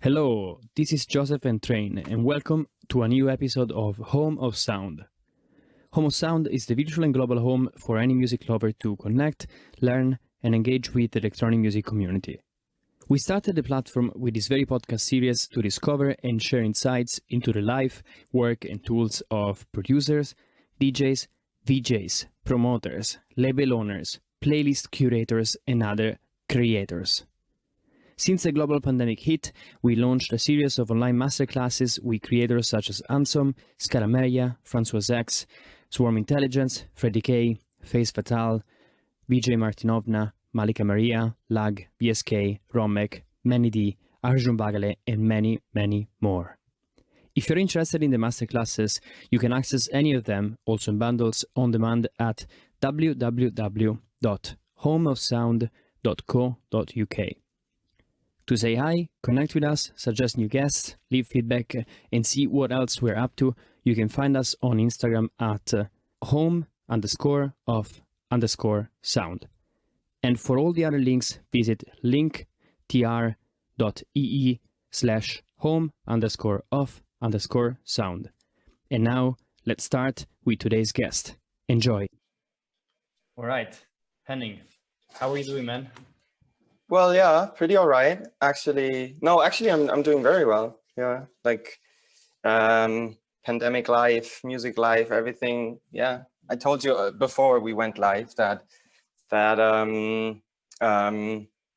Hello, this is Joseph and Train, and welcome to a new episode of Home of Sound. Home of Sound is the virtual and global home for any music lover to connect, learn, and engage with the electronic music community. We started the platform with this very podcast series to discover and share insights into the life, work, and tools of producers, DJs, VJs, promoters, label owners, playlist curators, and other creators. Since the global pandemic hit, we launched a series of online masterclasses with creators such as Ansom, Scarameria, Francois X, Swarm Intelligence, Freddie K, Face Fatal, Vijay Martinovna, Malika Maria, Lag, BSK, Romek, Manny D, Arjun Bagale, and many, many more. If you're interested in the masterclasses, you can access any of them, also in bundles, on demand at www.homeofsound.co.uk. To say hi, connect with us, suggest new guests, leave feedback, and see what else we're up to, you can find us on Instagram at home_of_sound. And for all the other links, visit linktr.ee/home_of_sound. And now, let's start with today's guest. Enjoy. All right, Henning, how are you doing, man? Well, yeah, pretty all right. Actually, I'm doing very well. Yeah, like pandemic life, music life, everything. Yeah, I told you before we went live that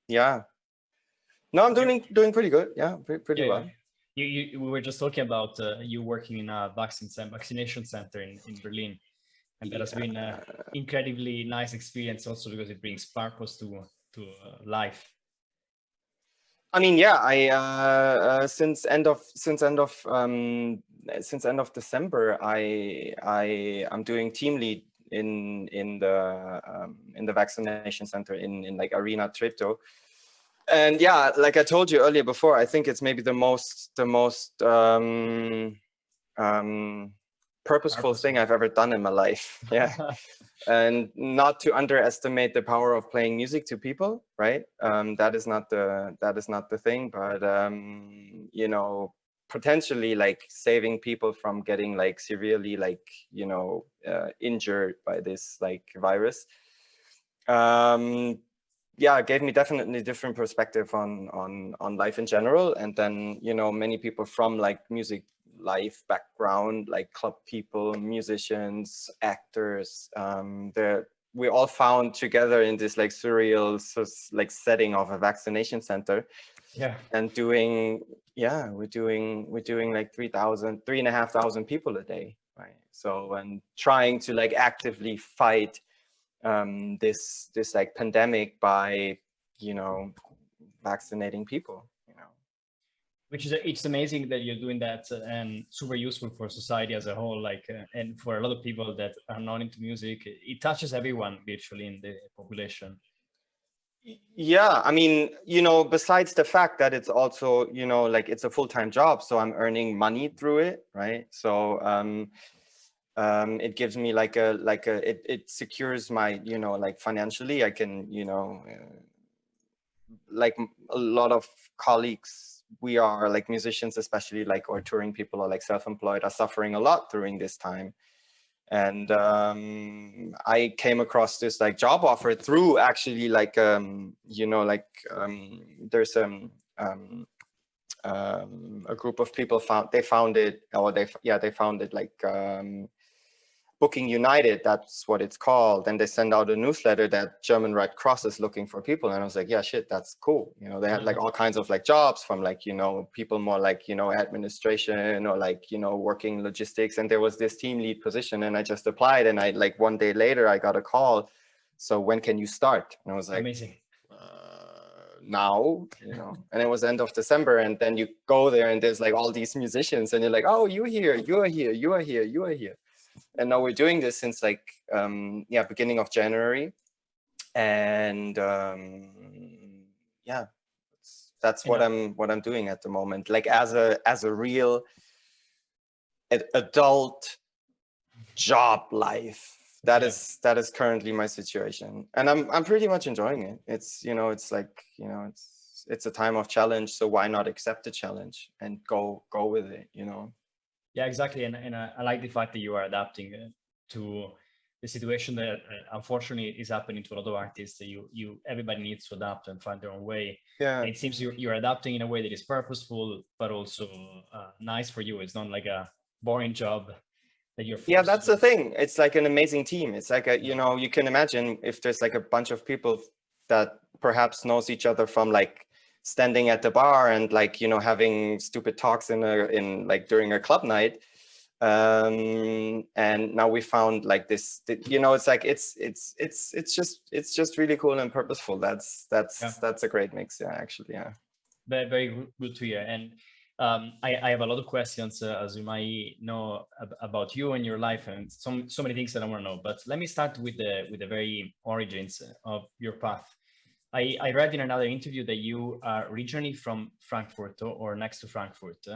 yeah. No, I'm doing pretty good. Yeah, pretty well. We were just talking about you working in a vaccination center in Berlin, and that has been an incredibly nice experience also because it brings purpose to life. I mean, yeah, I since end of December, I'm doing team lead in the vaccination center in like Arena Treptow. And yeah, like I told you earlier before, I think it's maybe the most purposeful thing I've ever done in my life. Yeah. And not to underestimate the power of playing music to people, right? That is not the thing, but you know, potentially like saving people from getting like severely like, you know, injured by this like virus. Yeah, it gave me definitely different perspective on life in general. And then, you know, many people from like music life background, like club people, musicians, actors, we all found together in this like surreal like setting of a vaccination center. Yeah. And we're doing like 3,500 people a day, right? So, and trying to like actively fight this like pandemic by, you know, vaccinating people, you know. Which is it's amazing that you're doing that and super useful for society as a whole, like and for a lot of people that are not into music, it touches everyone virtually in the population. Yeah, I mean, you know, besides the fact that it's also, you know, like it's a full-time job, so I'm earning money through it, right? So it gives me it secures my, you know, like financially I can, you know, like a lot of colleagues, we are like musicians, especially like, or touring people or like self-employed, are suffering a lot during this time. And I came across this like job offer through actually like you know, like there's a group of people they founded like Booking United, that's what it's called. And they send out a newsletter that German Red Cross is looking for people. And I was like, yeah, shit, that's cool. You know, they had like all kinds of like jobs from like, you know, people more like, you know, administration or like, you know, working logistics. And there was this team lead position and I just applied. And I like 1 day later, I got a call. So when can you start? And I was like, amazing. Now, you know, and it was end of December. And then you go there and there's like all these musicians and you're like, oh, you're here, you are here, you are here, you are here. And now we're doing this since like beginning of January, and yeah, that's what I'm doing at the moment, like as a real adult job life. That is currently my situation, and I'm pretty much enjoying it. It's, you know, it's like, you know, it's a time of challenge, so why not accept the challenge and go with it, you know? Yeah, exactly. And I like the fact that you are adapting to the situation that unfortunately is happening to a lot of artists. That everybody needs to adapt and find their own way. Yeah. And it seems you're adapting in a way that is purposeful, but also nice for you. It's not like a boring job that you're forced Yeah, that's to the do. thing. It's like an amazing team. It's like a, you know, you can imagine if there's like a bunch of people that perhaps knows each other from like standing at the bar and like, you know, having stupid talks in like during a club night. And now we found like this, you know, it's like it's just really cool and purposeful. That's a great mix. Yeah, actually. Yeah. Very, very good to hear. And I have a lot of questions, as you might know, about you and your life, and so many things that I want to know. But let me start with the very origins of your path. I read in another interview that you are originally from Frankfurt or next to Frankfurt,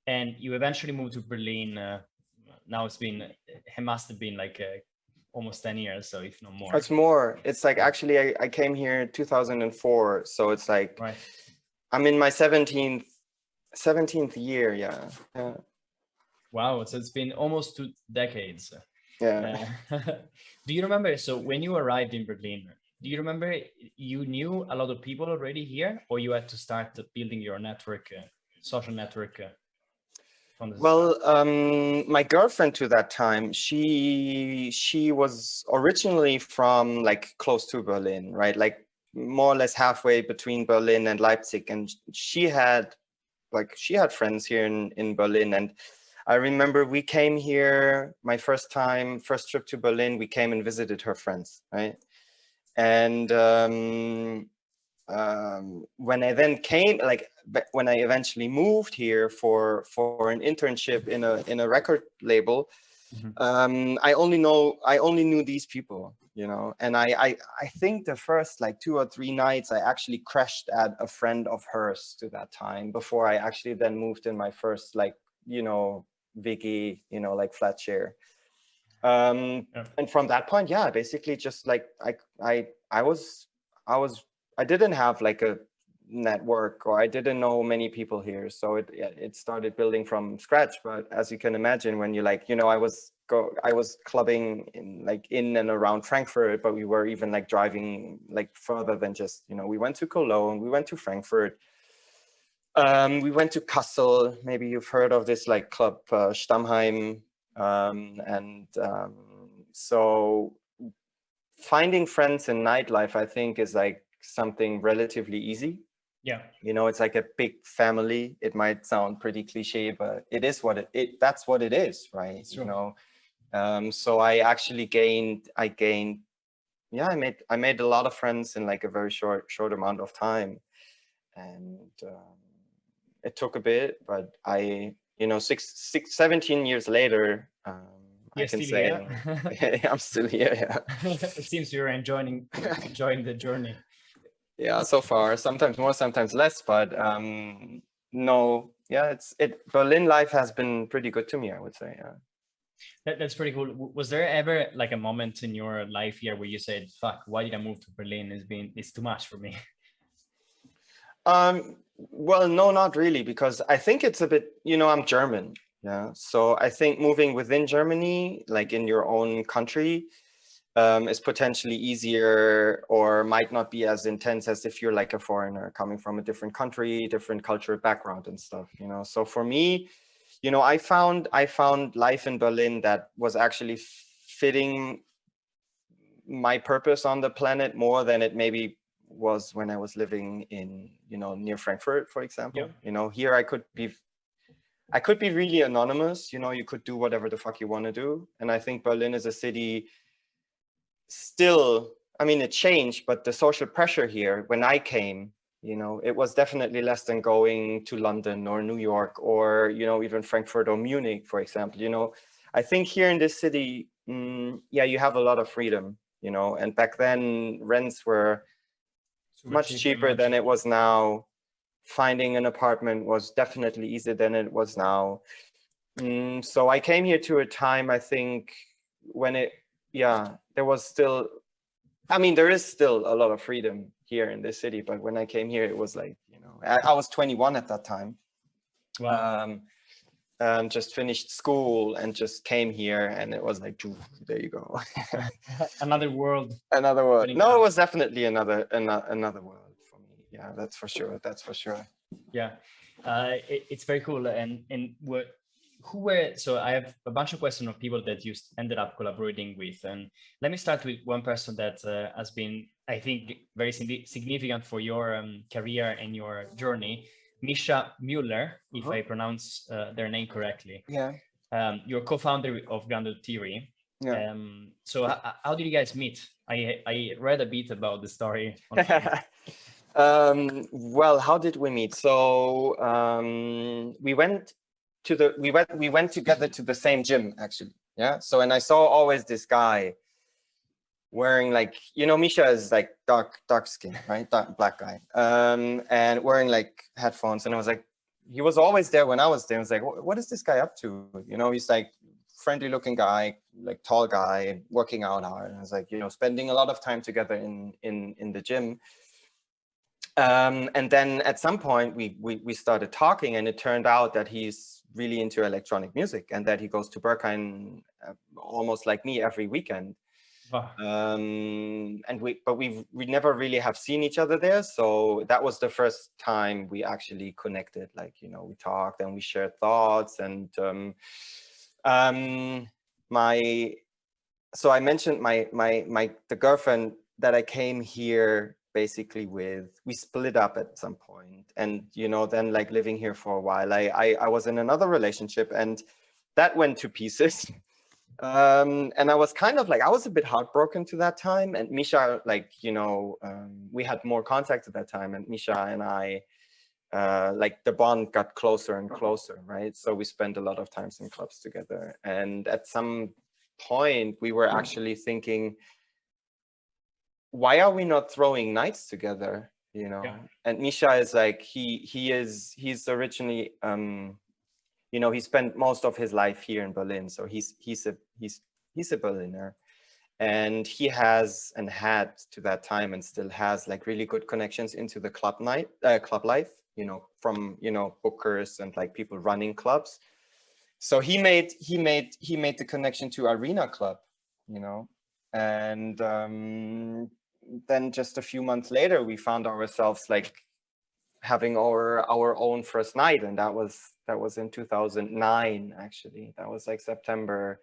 and you eventually moved to Berlin. Now it must have been like almost 10 years, so if not more. It's more. It's like actually I came here in 2004, so it's like Right. I'm in my 17th year. Yeah. Yeah. Wow, so it's been almost 2 decades. Yeah. Do you remember, so when you arrived in Berlin, do you remember you knew a lot of people already here, or you had to start building your network, social network from the start? Well, my girlfriend to that time, she was originally from like close to Berlin, right? Like more or less halfway between Berlin and Leipzig, and she had friends here in Berlin. And I remember we came here my first trip to Berlin, we came and visited her friends, right? And when I then came, like when I eventually moved here for an internship in a record label, I only knew these people, you know. And I think the first like 2 or 3 nights I actually crashed at a friend of hers to that time before I actually then moved in my first like, you know, Wiki, you know, like flat share. And from that point, yeah, basically just like I didn't have like a network, or I didn't know many people here, so it started building from scratch. But as you can imagine, when you like, you know, I was clubbing in and around Frankfurt, but we were even like driving like further than just, you know, we went to Cologne, we went to Frankfurt, we went to Kassel. Maybe you've heard of this like club, Stammheim. So finding friends in nightlife, I think, is like something relatively easy. Yeah. You know, it's like a big family. It might sound pretty cliche, but it is what that's what it is, right? Sure. You know, so I actually I made a lot of friends in like a very short amount of time. And it took a bit, but you know, 17 years later, I can say I'm still here. Yeah. It seems you're enjoying the journey. Yeah, so far, sometimes more, sometimes less, but no, yeah, Berlin life has been pretty good to me, I would say. Yeah. That's pretty cool. Was there ever like a moment in your life here where you said, "Fuck, why did I move to Berlin? It's too much for me." Well, no, not really, because I think it's a bit, you know, I'm German. Yeah. So I think moving within Germany, like in your own country, is potentially easier, or might not be as intense as if you're like a foreigner coming from a different country, different cultural background and stuff, you know. So for me, you know, I found life in Berlin that was actually fitting my purpose on the planet more than it maybe was when I was living in, you know, near Frankfurt, for example. Yeah. You know, here I could be really anonymous, you know, you could do whatever the fuck you want to do. And I think Berlin is a city still, I mean, it changed, but the social pressure here when I came, you know, it was definitely less than going to London or New York or, you know, even Frankfurt or Munich, for example. You know, I think here in this city, yeah, you have a lot of freedom, you know, and back then rents were much cheaper than it was now. Finding an apartment was definitely easier than it was now. So I came here to a time, I think, when there was still, I mean, there is still a lot of freedom here in this city. But when I came here, it was like, I was 21 at that time. Wow. Just finished school and just came here, and it was like, there you go. Another world. Another world. No, it was definitely another world for me. Yeah, that's for sure. That's for sure. Yeah, it's very cool. And so I have a bunch of questions of people that you ended up collaborating with, and let me start with one person that has been, I think, very significant for your career and your journey. Micha Mueller, if I pronounce their name correctly. Yeah. You're co-founder of Grounded Theory. Yeah. So how did you guys meet? I read a bit about the story. Well, how did we meet? So we went together to the same gym, actually. Yeah. So, and I saw always this guy wearing, like, Micha is like dark skin, right? Black guy. And wearing like headphones. And I was like, he was always there when I was there. I was like, what is this guy up to? He's like friendly looking guy, like tall guy, working out hard. And I was like, spending a lot of time together in the gym. And then at some point we started talking, and it turned out that he's really into electronic music, and that he goes to Berkheim almost like me every weekend. Wow. And we never really have seen each other there. So that was the first time we actually connected. Like, we talked and we shared thoughts. And so I mentioned the girlfriend that I came here basically with. We split up at some point, and then like living here for a while, I was in another relationship, and that went to pieces. And I was kind of like, I was a bit heartbroken to that time. And Micha, like, we had more contact at that time, and Micha and I, like, the bond got closer and closer, right? So we spent a lot of times in clubs together. And at some point we were actually thinking, why are we not throwing nights together? Yeah. And Micha is like, he's originally, he spent most of his life here in Berlin. So he's a Berliner, and he has and had to that time and still has like really good connections into the club life, from, bookers and like people running clubs. So he made the connection to Arena Club, and then just a few months later, we found ourselves like having our own first night, and that was in 2009. Actually, that was like September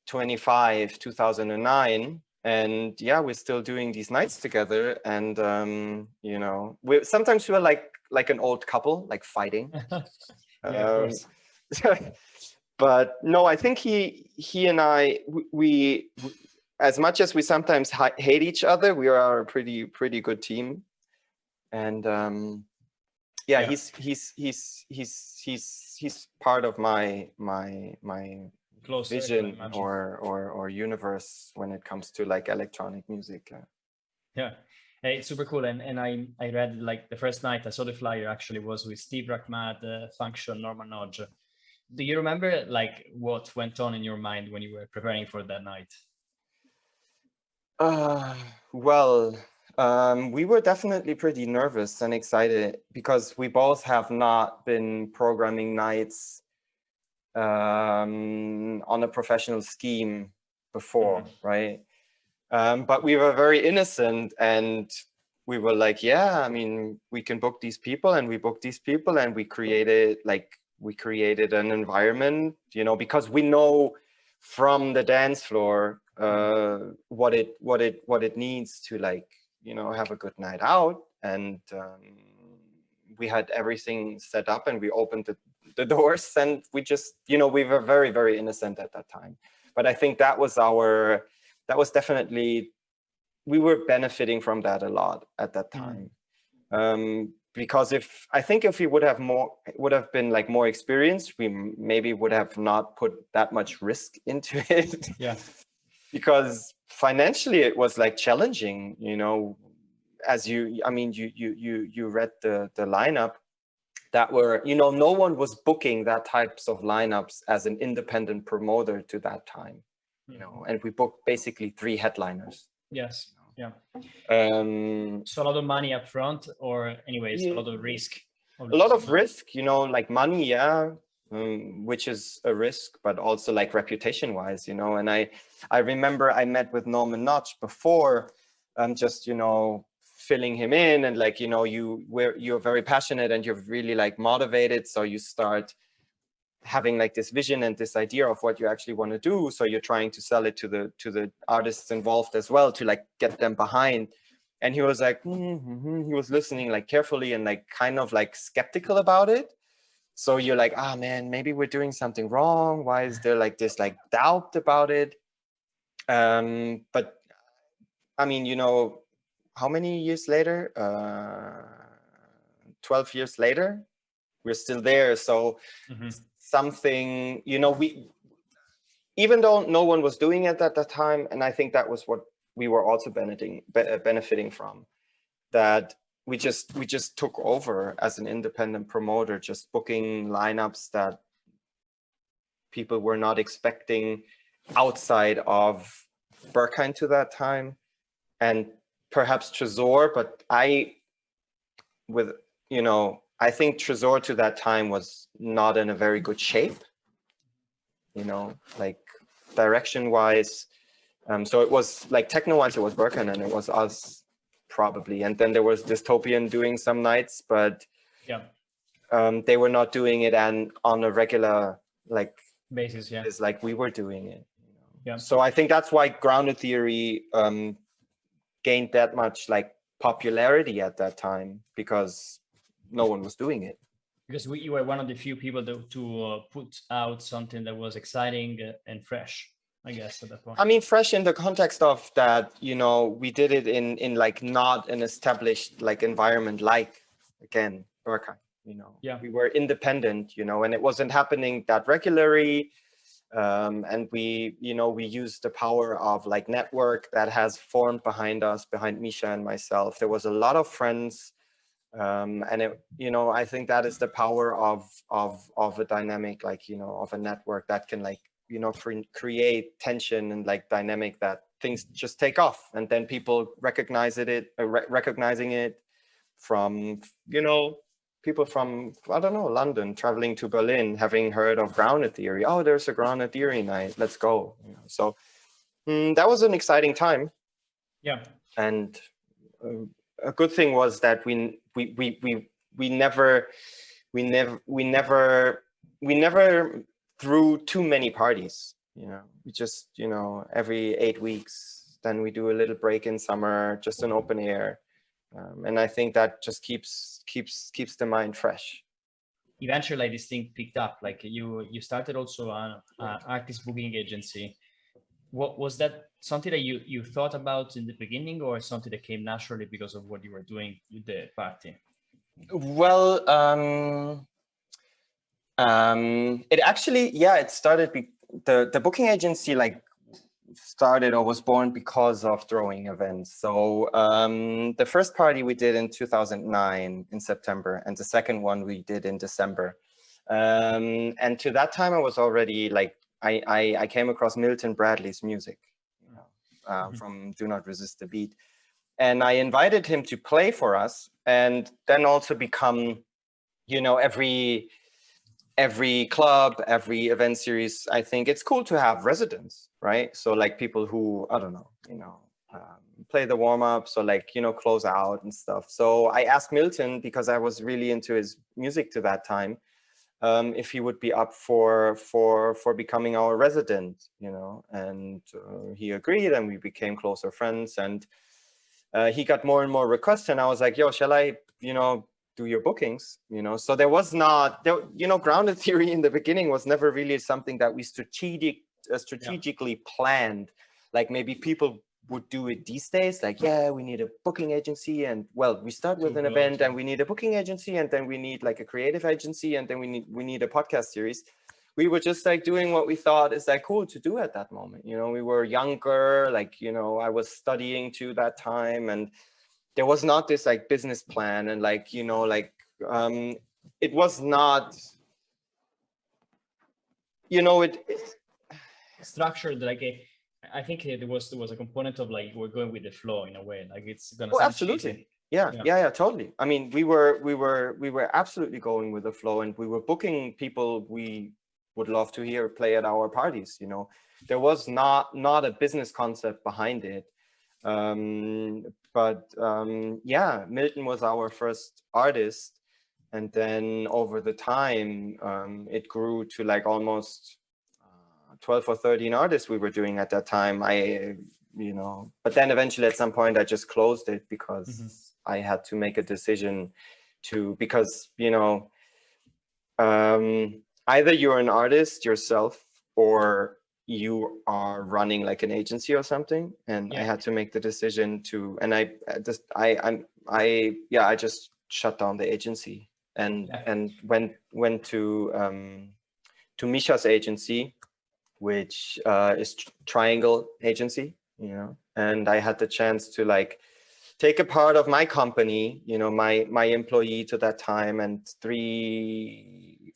25, 2009. And yeah, we're still doing these nights together. And sometimes we're like an old couple, like fighting. Yeah, of course. But no, I think he and I, we as much as we sometimes hate each other, we are a pretty good team. And yeah, he's part of my Close vision circle, or universe when it comes to like electronic music. Yeah, it's super cool. And I read, like, the first night I saw the flyer actually was with Steve Rachmad, Function, Norman Nodge. Do you remember like what went on in your mind when you were preparing for that night? Well, we were definitely pretty nervous and excited, because we both have not been programming nights on a professional scheme before, right? But we were very innocent, and we were like, yeah, I mean, we can book these people, and we booked these people, and we created an environment, because we know from the dance floor what it needs to, like, have a good night out. And we had everything set up, and we opened the doors, and we just, we were very, very innocent at that time. But I think that was definitely, we were benefiting from that a lot at that time. Because if we would have been like more experienced, we maybe would have not put that much risk into it. Yeah. Because financially it was like challenging, as you read the lineup that were, no one was booking that types of lineups as an independent promoter to that time, and we booked basically 3 headliners. Yes. Yeah. Um, So a lot of money up front, or anyways, Yeah. a lot of risk. A lot of risk, you know, like money, yeah, which is a risk, but also like reputation wise, you know. And I remember I met with Norman Notch before, just, you know, filling him in, and like, you know, you're very passionate and you're really like motivated, so you start having like this vision and this idea of what you actually want to do, so you're trying to sell it to the artists involved as well, to like get them behind. And he was like, he was listening like carefully and like kind of like skeptical about it. So you're like, ah, man, maybe we're doing something wrong. Why is there like this like doubt about it? But I mean, you know, how many years later? 12 years later, we're still there. So something, you know, even though no one was doing it at that time, and I think that was what we were also benefiting from, that we just took over as an independent promoter, just booking lineups that people were not expecting outside of Berghain to that time, and perhaps Tresor. But I think Tresor to that time was not in a very good shape, you know, like direction wise. So it was like techno wise, it was Berghain and it was us probably. And then there was Dystopian doing some nights, but yeah, they were not doing it and on a regular like basis. Yeah, it's like we were doing it. You know? Yeah. So I think that's why grounded theory gained that much like popularity at that time, because no one was doing it. Because you were one of the few people to put out something that was exciting and fresh, I guess, at that point. I mean, fresh in the context of that, you know, we did it in like not an established like environment, like again, Berghain, you know. Yeah. We were independent, you know, and it wasn't happening that regularly. And we, you know, we used the power of like network that has formed behind us, behind Micha and myself. There was a lot of friends, and it, you know, I think that is the power of a dynamic, like, you know, of a network that can like, you know, create tension and like dynamic that things just take off, and then people recognizing it from, you know, people from, I don't know, London traveling to Berlin, having heard of grounded theory. Oh, there's a grounded theory night. Let's go. You know, so that was an exciting time. Yeah. And a good thing was that we never threw too many parties. You know, we just, you know, every 8 weeks, then we do a little break in summer, just an open air. And I think that just keeps the mind fresh. Eventually, this thing picked up. Like you started also an artist booking agency. What was that? Something that you thought about in the beginning, or something that came naturally because of what you were doing with the party? Well, it actually, yeah, it started. The booking agency like started or was born because of throwing events. So the first party we did in 2009 in September, and the second one we did in December. And to that time, I was already like, I came across Milton Bradley's music, you know, from Do Not Resist the Beat. And I invited him to play for us, and then also become, you know, every club, every event series, I think it's cool to have residents, right? So like people who, I don't know, you know, play the warm-ups or like, you know, close out and stuff. So I asked Milton, because I was really into his music to that time, if he would be up for becoming our resident, you know, and he agreed, and we became closer friends, and he got more and more requests, and I was like, yo, shall I, you know, do your bookings, you know? So there was not, there, you know, grounded theory in the beginning was never really something that we strategically planned. Like maybe people would do it these days, like, yeah, we need a booking agency, and well, we start with an event and we need a booking agency, and then we need like a creative agency, and then we need a podcast series. We were just like doing what we thought is like cool to do at that moment. You know, we were younger, like, you know, I was studying to that time, and there was not this like business plan, and like, you know, like it was not, you know, it structured like a, I think there was a component of like we're going with the flow in a way, like it's gonna Oh, sound absolutely. cheesy. Yeah, totally. I mean, we were absolutely going with the flow, and we were booking people we would love to hear play at our parties. You know, there was not a business concept behind it. Yeah, Milton was our first artist, and then over the time, it grew to like almost 12 or 13 artists we were doing at that time. But then eventually at some point I just closed it because I had to make a decision because either you're an artist yourself or you are running like an agency or something, and I had to make the decision to, and I just shut down the agency and went to Micha's agency, which is Triangle Agency, and I had the chance to like take a part of my company, my employee to that time, and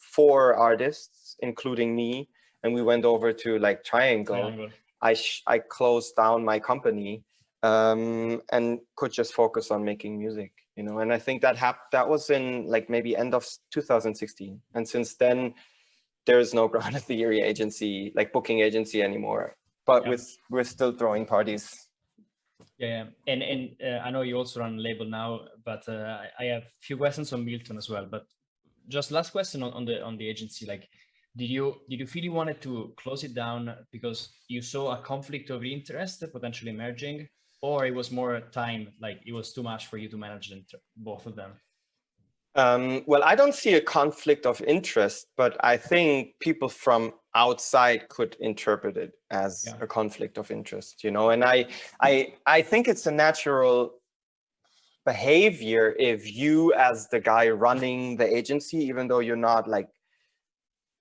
4 artists, including me, and we went over to like Triangle. I closed down my company and could just focus on making music, and I think that was in like maybe end of 2016, and since then there is no Ground Theory agency, like booking agency anymore, but we're still throwing parties. And I know you also run a label now, but I have a few questions on Milton as well. But just last question on the agency, like, did you feel you wanted to close it down because you saw a conflict of interest potentially emerging, or it was more time, like it was too much for you to manage both of them? Well, I don't see a conflict of interest, but I think people from outside could interpret it as a conflict of interest, and I think it's a natural behavior if you, as the guy running the agency, even though you're not like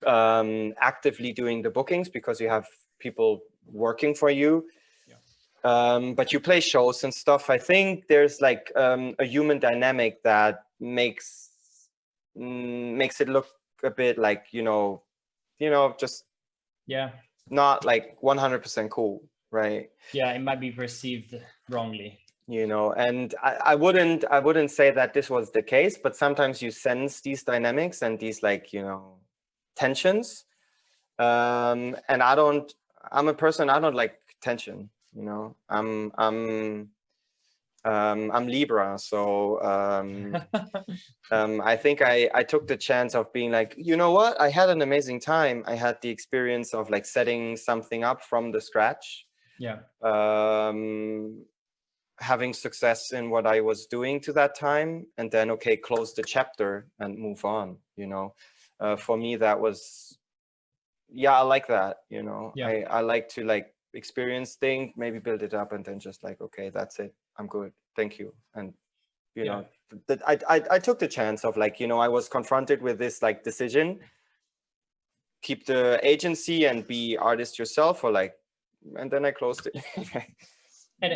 actively doing the bookings because you have people working for you, but you play shows and stuff. I think there's like a human dynamic that makes it look a bit like just not like 100% cool, right? It might be perceived wrongly, and I wouldn't say that this was the case, but sometimes you sense these dynamics and these like tensions, and I'm a person, I don't like tension. I'm Libra, so I think I took the chance of being like, what? I had an amazing time. I had the experience of like setting something up from the scratch. Having success in what I was doing to that time, and then close the chapter and move on. For me that was, I like that. I like to like experience things, maybe build it up, and then just like, okay, that's it, I'm good, thank you. And that I took the chance of like, I was confronted with this like decision, keep the agency and be artist yourself, or like, and then I closed it. and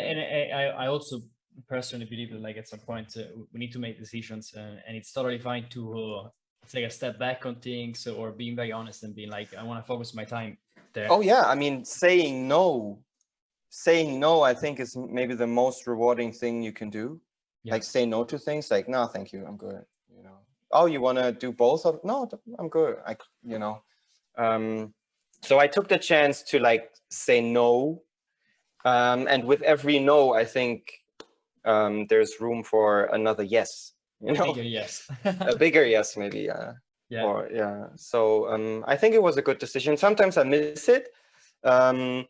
I also personally believe that like at some point we need to make decisions, and it's totally fine to take a step back on things, or being very honest and being like, I want to focus my time there. Oh yeah, I mean, saying no I think is maybe the most rewarding thing you can do. Like say no to things, like, no thank you, I'm good. Oh, you want to do both of? No, I'm good. So I took the chance to like say no, and with every no I think there's room for another yes. A bigger yes. A bigger yes, maybe. So I think it was a good decision. Sometimes I miss it, but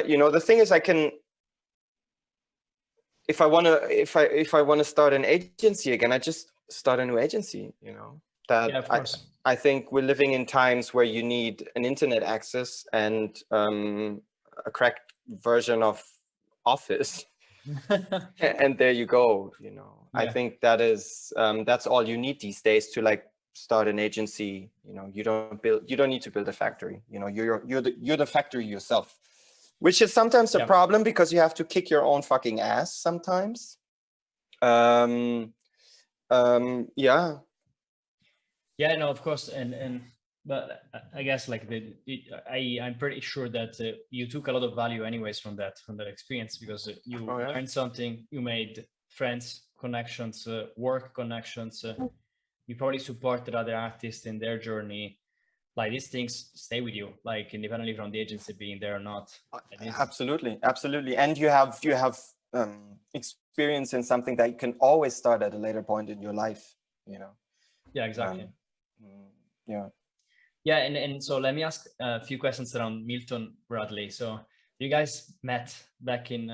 the thing is, I can, if I want to start an agency again, I just start a new agency. Of course. I think we're living in times where you need an internet access and a cracked version of Office. And there you go. I think that is that's all you need these days to like start an agency. You don't need to build a factory. You're the factory yourself, which is sometimes a problem because you have to kick your own fucking ass sometimes. No, of course. And But I guess like I'm pretty sure that you took a lot of value anyways from that experience, because you learned something, you made friends, connections, work connections. You probably supported other artists in their journey. Like these things stay with you, like independently from the agency being there or not. Absolutely, absolutely. And you have experience in something that you can always start at a later point in your life, you know. Yeah, exactly. Yeah. Yeah, and so let me ask a few questions around Milton Bradley. So you guys met back in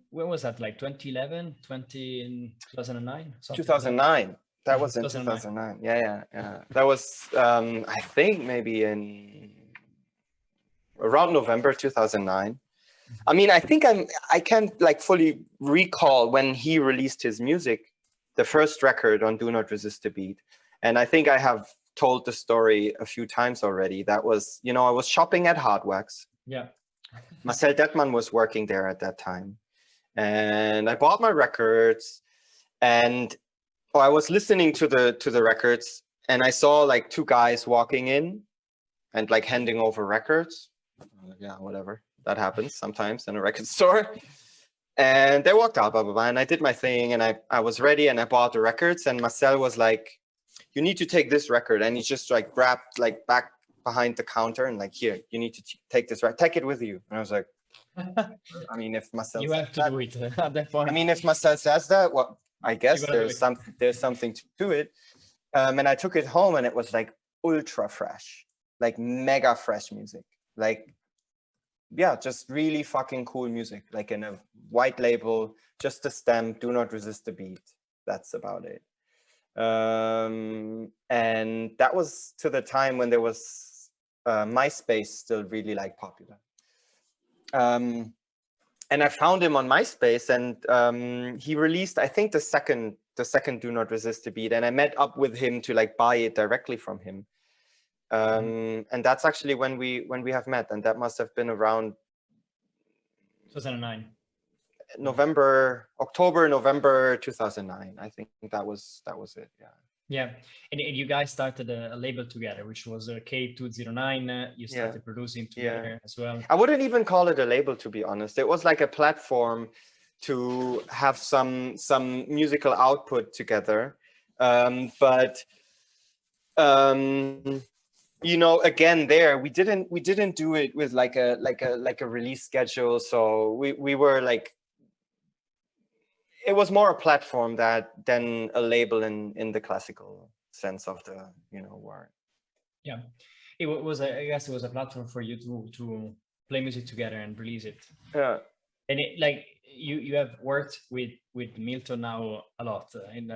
when was that, like 2011, 2009? 2009. That was in 2009. 2009. Yeah. That was, I think, maybe in around November 2009. I mean, I think I can't like fully recall when he released his music, the first record on Do Not Resist the Beat. And I think I have told the story a few times already. That was, you know, I was shopping at Hardwax. Yeah. Marcel Detman was working there at that time. And I bought my records, and I was listening to the records, and I saw like two guys walking in and like handing over records. Yeah, whatever. That happens sometimes in a record store. And they walked out, blah, blah, blah. And I did my thing, and I was ready, and I bought the records. And Marcel was like, you need to take this record. And he just like grabbed like back behind the counter and like, here, you need to take this record. Take it with you. And I was like, I mean, if Marcel you have to do it at that point. I mean, if Marcel says that, well, I guess there's something to it. And I took it home, and it was like ultra fresh, like mega fresh music. Like, yeah, just really fucking cool music, like in a white label, just a stamp, Do Not Resist the Beat. That's about it. And that was to the time when there was MySpace still really like popular. And I found him on MySpace, and he released, I think, the second Do Not Resist the Beat, and I met up with him to like buy it directly from him. And that's actually when we have met, and that must have been around 2009. October, November 2009. I think that was it. Yeah. Yeah, and you guys started a label together, which was K209. You started producing together as well. I wouldn't even call it a label, to be honest. It was like a platform to have some musical output together. But you know, again, there we didn't do it with like a release schedule. So we were like, it was more a platform than a label in the classical sense of the, you know, word. Yeah, it was I guess it was a platform for you to play music together and release it. Yeah. And it, like you have worked with Milton now a lot, and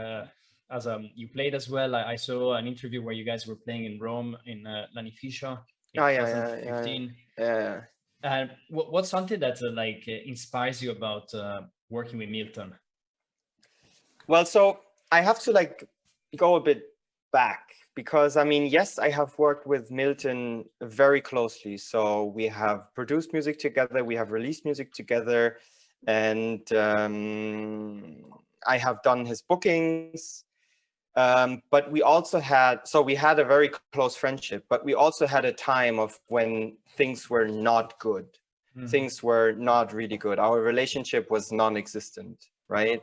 as you played as well. I saw an interview where you guys were playing in Rome in Lanificio in 2015. Yeah. And what's something that like inspires you about working with Milton? Well, so I have to like go a bit back, because I mean, yes, I have worked with Milton very closely. So we have produced music together, we have released music together, and I have done his bookings. But we also had a very close friendship, but we also had a time of when things were not good. Mm-hmm. Things were not really good. Our relationship was non-existent, right?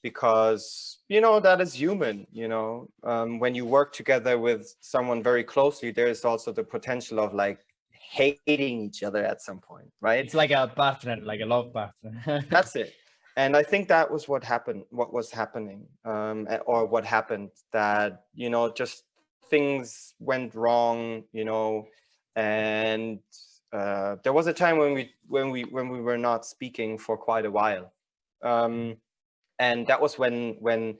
Because, you know, that is human, you know. When you work together with someone very closely, there is also the potential of like hating each other at some point, right? It's like a partner, like a love partner. That's it. And I think that was what was happening, or what happened, that, you know, just things went wrong, you know, and there was a time when we were not speaking for quite a while. And that was when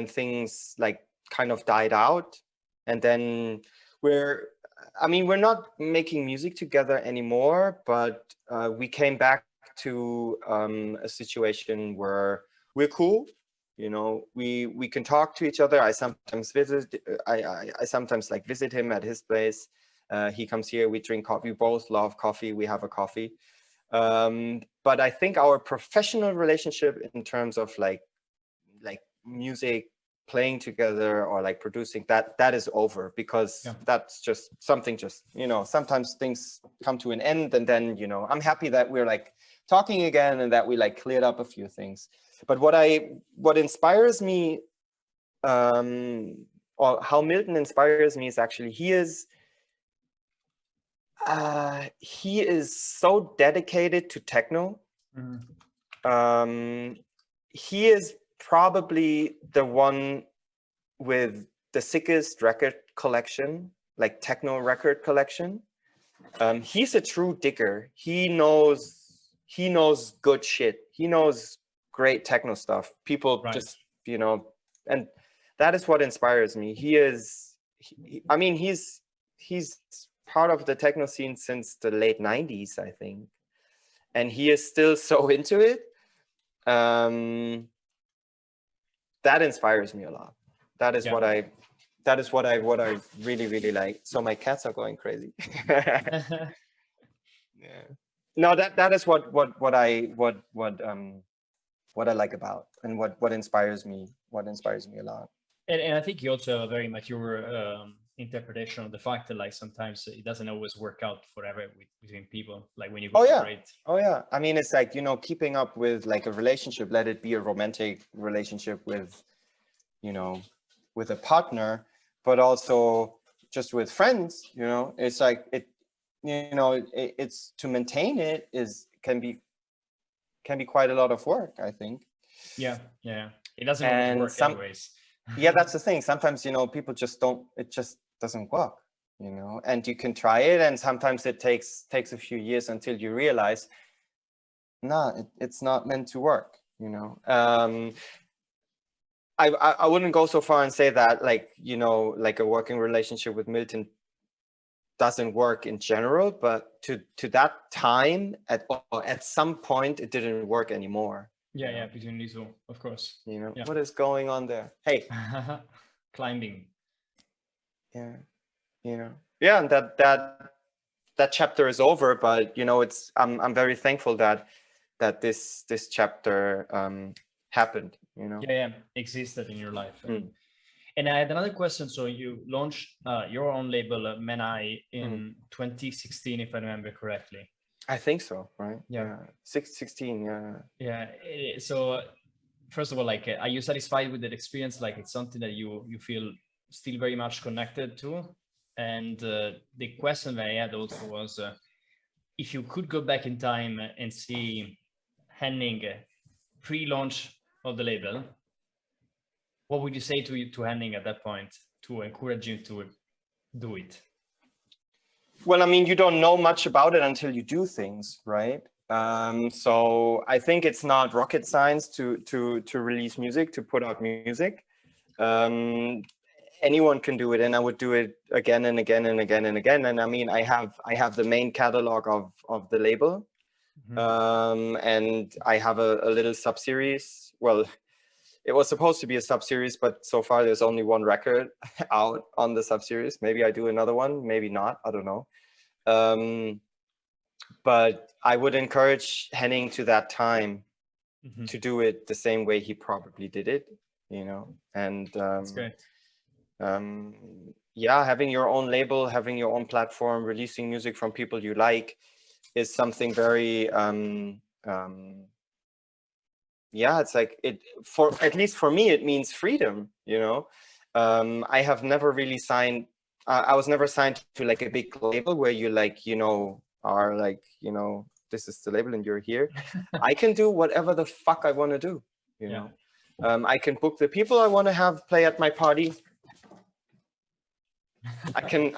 things like kind of died out. And then we're not making music together anymore, but we came back to a situation where we're cool, you know, we can talk to each other. I sometimes visit him at his place. He comes here, we drink coffee, we both love coffee, we have a coffee. But I think our professional relationship in terms of like music playing together or like producing, that is over, because that's just something, just, you know, sometimes things come to an end, and then, you know, I'm happy that we're like talking again and that we like cleared up a few things. But what inspires me, or how Milton inspires me, is actually he is so dedicated to techno. He is probably the one with the sickest record collection, like techno record collection. He's a true digger. He knows good shit. He knows great techno stuff. People just, you know, and that is what inspires me. He's part of the techno scene since the late 90s, I think. And he is still so into it. That inspires me a lot. That is what I really, really like. So my cats are going crazy. Yeah. No, that is what I like about, and what inspires me a lot. And I think you also have a very mature interpretation of the fact that like sometimes it doesn't always work out forever between people. Like when you collaborate. Oh yeah. I mean, it's like, you know, keeping up with like a relationship, let it be a romantic relationship with, you know, with a partner, but also just with friends, you know, it's like it's to maintain it can be quite a lot of work, I think. Yeah. It doesn't always work anyways. Yeah, that's the thing. Sometimes, you know, people it just doesn't work, you know, and you can try it, and sometimes it takes a few years until you realize, it's not meant to work, you know. I wouldn't go so far and say that, like, you know, like a working relationship with Milton doesn't work in general, but to that time, at some point, it didn't work anymore. Yeah, between these two, of course. You know, what is going on there? Hey. Climbing. Yeah, you know. Yeah, and that chapter is over, but, you know, I'm very thankful that this chapter happened, you know. Yeah, existed in your life. And I had another question. So you launched your own label, Menai, in 2016, if I remember correctly. I think so, right? Yeah. 16, yeah. Yeah. So first of all, like, are you satisfied with that experience? Like, it's something that you feel still very much connected to? And the question that I had also was, if you could go back in time and see Henning pre-launch of the label, what would you say to Henning at that point to encourage him to do it? Well, I mean, you don't know much about it until you do things, right? So I think it's not rocket science to release music, to put out music. Anyone can do it, and I would do it again and again and again and again. And I mean, I have the main catalog of the label, and I have a little sub-series. Well, it was supposed to be a sub-series, but so far there's only one record out on the sub-series. Maybe I do another one, maybe not, I don't know. But I would encourage Henning to that time to do it the same way he probably did it, you know. And that's great. Yeah, having your own label, having your own platform, releasing music from people you like is something very yeah, it's like at least for me, it means freedom, you know. I have never really signed, I was never signed to like a big label where you like, you know, are like, you know, this is the label and you're here. I can do whatever the fuck I want to do, you know. I can book the people I want to have play at my party. I can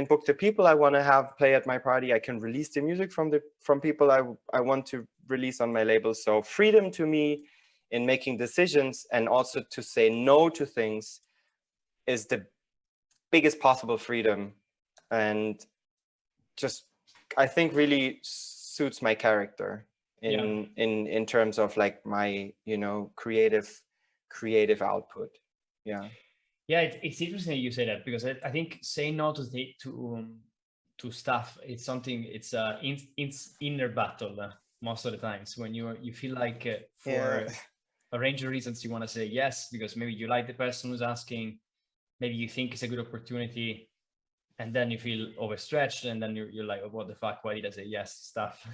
book the people I want to have play at my party. I can release the music from people I want to release on my label. So freedom to me in making decisions, and also to say no to things, is the biggest possible freedom, and just, I think, really suits my character in terms of like my, you know, creative output. Yeah. Yeah, it's interesting you say that, because I think saying no to stuff, it's something, it's inner battle most of the times when you feel like a range of reasons you want to say yes, because maybe you like the person who's asking, maybe you think it's a good opportunity, and then you feel overstretched, and then you're like, oh, what the fuck, why did I say yes stuff?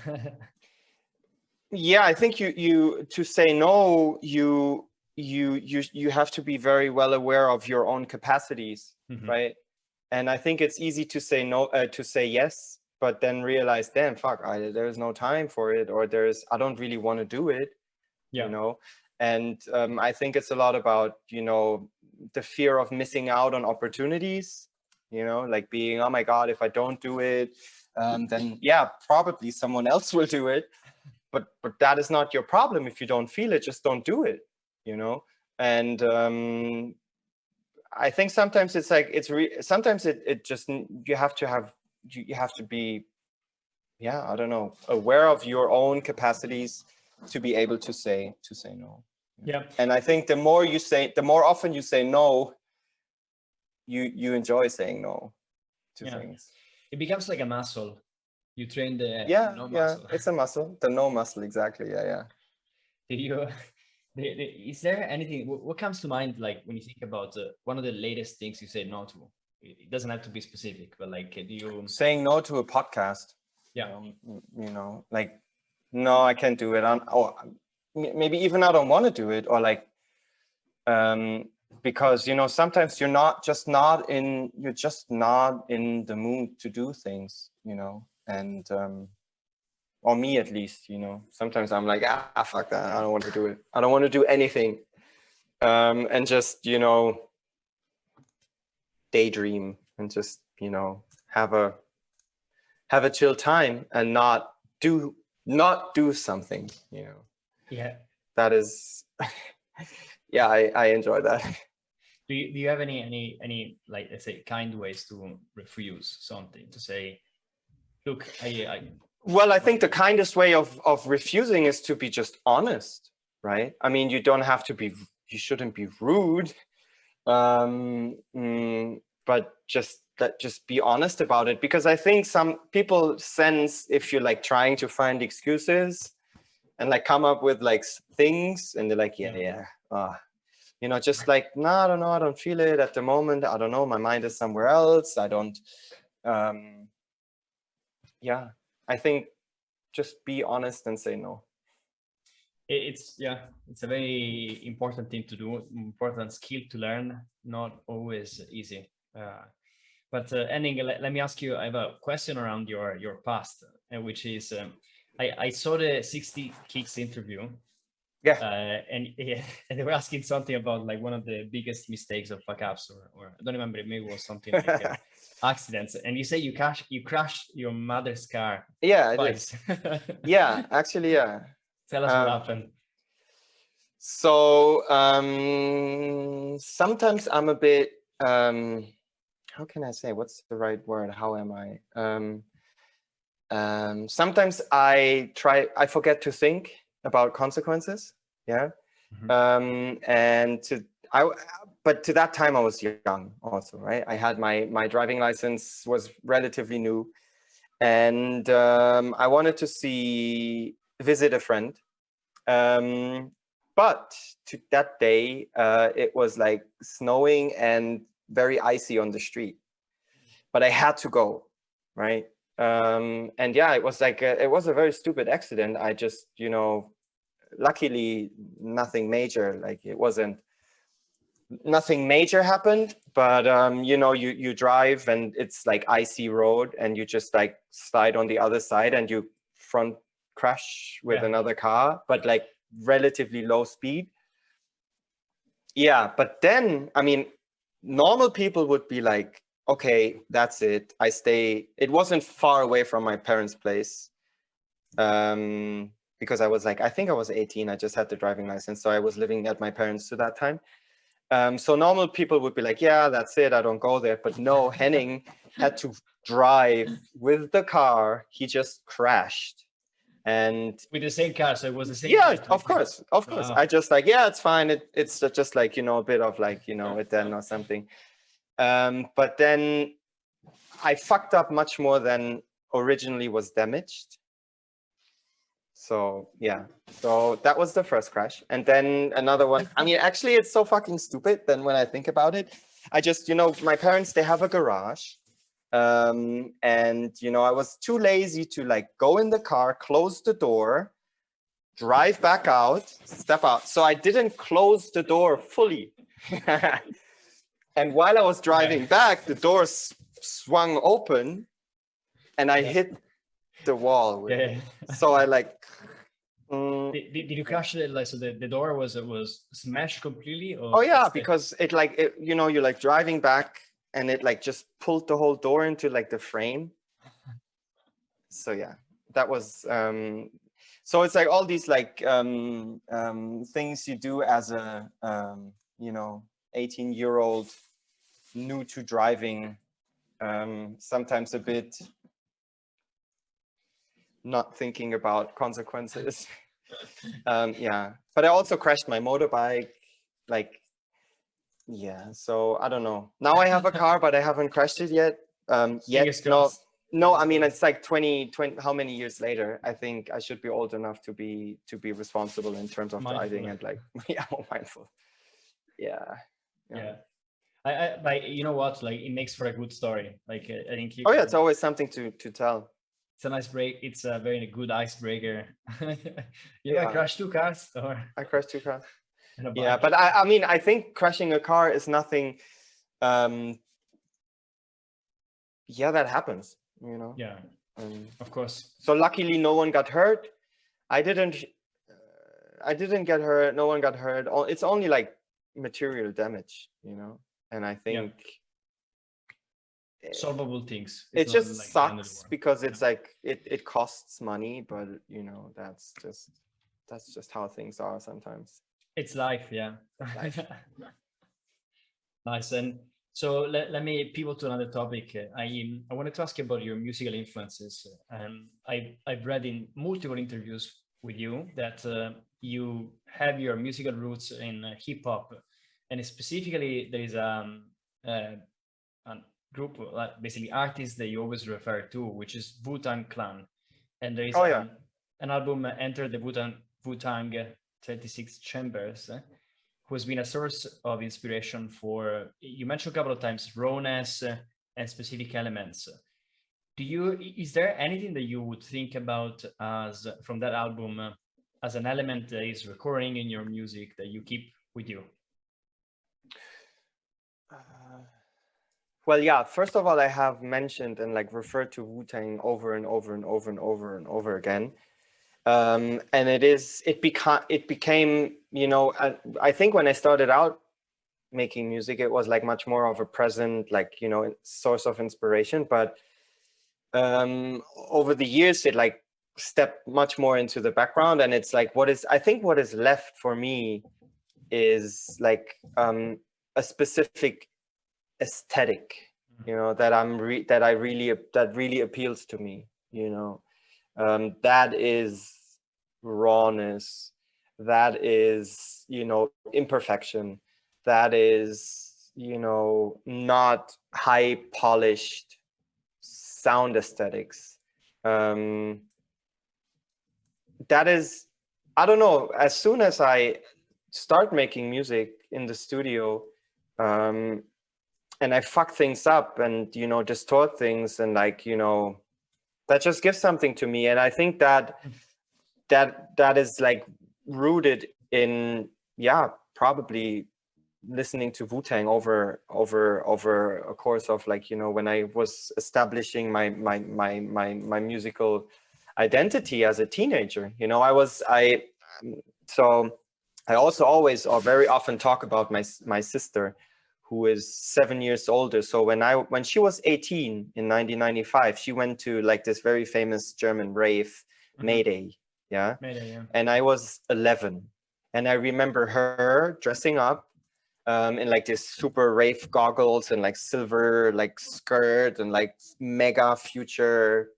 Yeah, I think you to say no, you have to be very well aware of your own capacities, right? And I think it's easy to say no, to say yes, but then realize, damn, fuck, there's no time for it, or I don't really want to do it, you know? And I think it's a lot about, you know, the fear of missing out on opportunities, you know, like being, oh my God, if I don't do it, then yeah, probably someone else will do it. But that is not your problem. If you don't feel it, just don't do it, you know? And I think sometimes it's like, sometimes it just, you have to be, yeah, I don't know, aware of your own capacities to be able to say no. Yeah. And I think the more often you say no, you enjoy saying no to things. It becomes like a muscle. You train the no muscle. muscle. It's a muscle, the no muscle, exactly. Yeah. Is there anything, what comes to mind, like when you think about one of the latest things you say no to? It doesn't have to be specific, but like, do you saying no to a podcast? Yeah. You know, like, no, I can't do it. Or maybe even I don't want to do it, or like, because, you know, sometimes you're just not in the mood to do things, you know, and or me at least, you know, sometimes I'm like, fuck that, I don't want to do it. I don't want to do anything, and just, you know, daydream and just, you know, have a chill time and not do something, you know. Yeah. That is, yeah, I enjoy that. Do you have any like, let's say, kind ways to refuse something, to say, look, well, I think the kindest way of refusing is to be just honest, right? I mean, you shouldn't be rude, but just be honest about it, because I think some people sense if you're like trying to find excuses and like come up with like things, and they're like, yeah. You know, just like, no, I don't know, I don't feel it at the moment. I don't know, my mind is somewhere else. I don't, yeah, I think just be honest and say no. It's a very important thing to do, important skill to learn, not always easy. But Henning, let me ask you, I have a question around your past, which is, I saw the 60 Kicks interview. And they were asking something about like one of the biggest mistakes or fuck ups, or I don't remember, maybe it was something like accidents. And you say you crashed your mother's car. Yeah, twice. Yeah, actually, yeah. Tell us what happened. So sometimes I'm a bit, how can I say, what's the right word? How am I? Sometimes I forget to think about consequences. Yeah. But to that time I was young also, right? I had my driving license was relatively new, and I wanted to visit a friend. But to that day, it was like snowing and very icy on the street, but I had to go, right? And yeah, it was like it was a very stupid accident. I just, you know, luckily nothing major, like nothing major happened, but you know, you drive and it's like icy road, and you just like slide on the other side and you front crash with another car, but like relatively low speed. Yeah, but then, I mean, normal people would be like, okay, that's it. It wasn't far away from my parents' place. Because I was like, I think I was 18. I just had the driving license. So I was living at my parents' to that time. So normal people would be like, yeah, that's it. I don't go there. But no, Henning had to drive with the car. He just crashed. And with the same car, so it was the same. Yeah, of course. Wow. I just like, yeah, it's fine. It's just like, you know, a bit of like, you know, it then or something. But then I fucked up much more than originally was damaged. So yeah, so that was the first crash. And then another one. I mean, actually, it's so fucking stupid. Then when I think about it, I just, my parents, they have a garage. And, I was too lazy to like go in the car, close the door, drive back out, step out. So I didn't close the door fully. And while I was driving back, the door swung open and I hit the wall with it. So I like... Did you crash it? Like, so the door was smashed completely? Or oh yeah, because it like, you're like driving back and it like just pulled the whole door into like the frame. So yeah, that was... so it's like all these like things you do as a 18-year-old new to driving, sometimes a bit not thinking about consequences. Yeah, but I also crashed my motorbike, like, yeah, so I don't know. Now I have a car, but I haven't crashed it yet. No, I mean, it's like 20, how many years later? I think I should be old enough to be responsible in terms of driving and like, yeah, more mindful. Yeah. I you know what, like, it makes for a good story. Like, I think oh yeah, it's always something to tell. It's a nice break. It's a very good icebreaker. You ever crashed 2 cars? Or I crashed 2 cars. Yeah, but I mean, I think crashing a car is nothing. Yeah, that happens, Yeah, of course. So luckily, no one got hurt. I didn't get hurt. No one got hurt. It's only like material damage, and I think solvable things. It just like sucks because it's like it costs money, but that's just how things are sometimes. It's life, yeah. Nice. And so let me pivot to another topic. I wanted to ask you about your musical influences. I've read in multiple interviews with you that you have your musical roots in hip hop, and specifically there is a group, basically artists that you always refer to, which is Wu-Tang Clan, and there is an album, Enter the Wu-Tang 36 Chambers, who has been a source of inspiration for, you mentioned a couple of times, rawness and specific elements. Is there anything that you would think about as from that album as an element that is recurring in your music that you keep with you? Well, yeah, first of all, I have mentioned and like referred to Wu-Tang over and over and over and over and over again. And it became, I think when I started out making music, it was like much more of a present, like, source of inspiration. But over the years, it like stepped much more into the background. And it's like, I think what is left for me is like a specific aesthetic, that really appeals to me, that is rawness, that is, imperfection, that is, not high polished sound aesthetics. That is, I don't know, as soon as I start making music in the studio, and I fuck things up and, distort things and like, that just gives something to me. And I think that is like rooted in, probably listening to Wu-Tang over a course of like, when I was establishing my musical identity as a teenager, so I also always or very often talk about my sister, who is 7 years older. So when she was 18 in 1995, she went to like this very famous German rave, Mayday, and I was 11, and I remember her dressing up in like this super rave goggles and like silver like skirt and like mega future.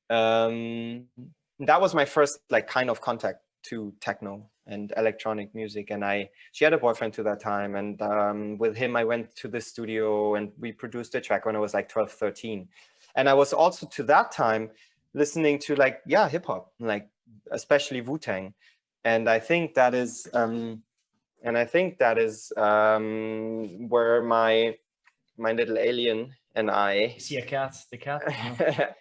That was my first like kind of contact to techno and electronic music, and she had a boyfriend to that time, and with him I went to the studio and we produced a track when I was like 12, 13. And I was also to that time listening to like hip hop, like especially Wu-Tang. And I think that is where my little alien and I. See a cat? The cat?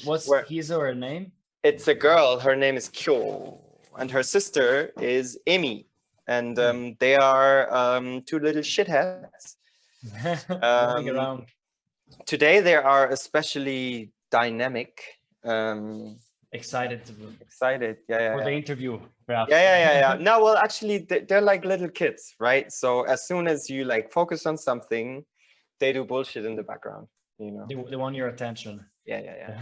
What's where his or her name? it's a girl. Her name is Kyo, and her sister is Amy, and they are two little shitheads. Running around. Today they are especially dynamic. Excited Yeah. for the interview, perhaps. Yeah. No, well, actually, they're like little kids, right? So as soon as you like focus on something, they do bullshit in the background, you know. They want your attention. Yeah.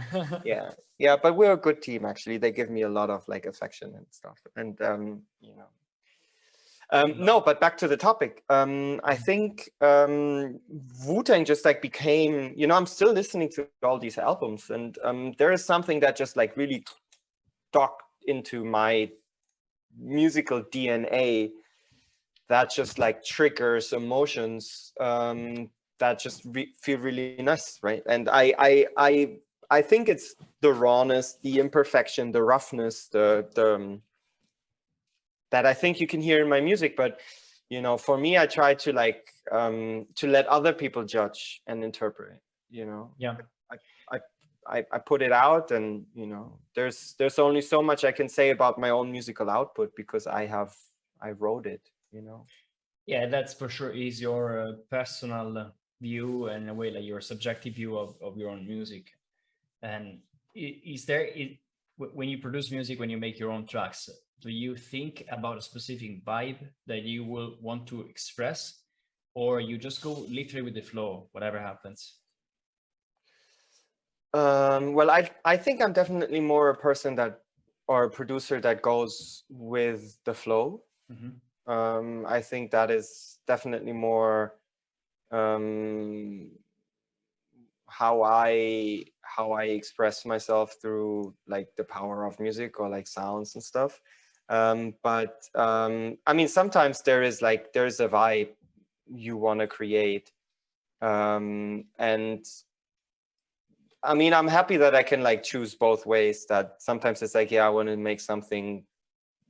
But we're a good team, actually. They give me a lot of like affection and stuff, and you know. No, but back to the topic. I think Wu-Tang just like became, you know, I'm still listening to all these albums, and there is something that just like really docked into my musical DNA that just like triggers emotions that just feel really nice, right? And I think it's the rawness, the imperfection, the roughness, the that I think you can hear in my music. But you know, for me, I try to like to let other people judge and interpret it, you know. Yeah. I put it out, and you know, there's only so much I can say about my own musical output because I wrote it, you know. Yeah, that's for sure is your personal view, and in a way like your subjective view of your own music. And is there when you produce music, when you make your own tracks, do you think about a specific vibe that you will want to express, or you just go literally with the flow, whatever happens? Well, I think I'm definitely more a person or a producer that goes with the flow. Mm-hmm. I think that is definitely more how I express myself through like the power of music or like sounds and stuff. But I mean, sometimes there's a vibe you want to create, and I mean, I'm happy that I can like choose both ways. That sometimes it's like, yeah, I want to make something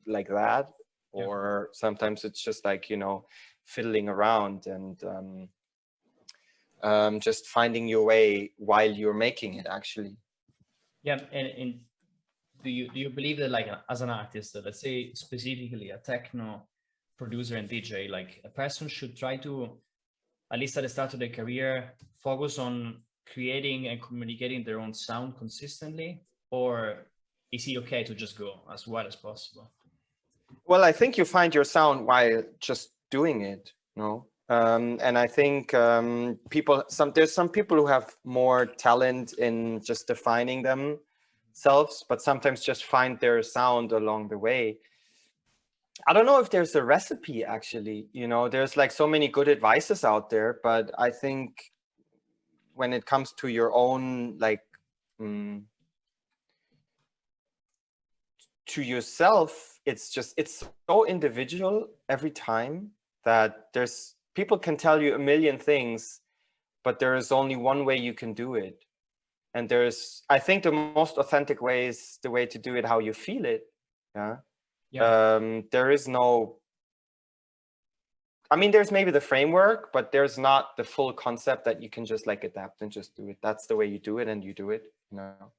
like that, or sometimes it's just like, you know, fiddling around and just finding your way while you're making it, actually. Yeah, and do you believe that like as an artist, let's say specifically a techno producer and DJ, like a person should try to, at least at the start of their career, focus on creating and communicating their own sound consistently, or is it okay to just go as wide as possible? Well, I think you find your sound while just doing it, no? And I think there's some people who have more talent in just defining themselves, but sometimes just find their sound along the way. I don't know if there's a recipe, actually. You know, there's like so many good advices out there, but I think when it comes to your own like to yourself, it's so individual every time that there's people can tell you a million things, but there is only one way you can do it. And I think the most authentic way is the way to do it how you feel it. There is no, I mean, there's maybe the framework, but there's not the full concept that you can just like adapt and just do it. That's the way you do it, and you do it, you know.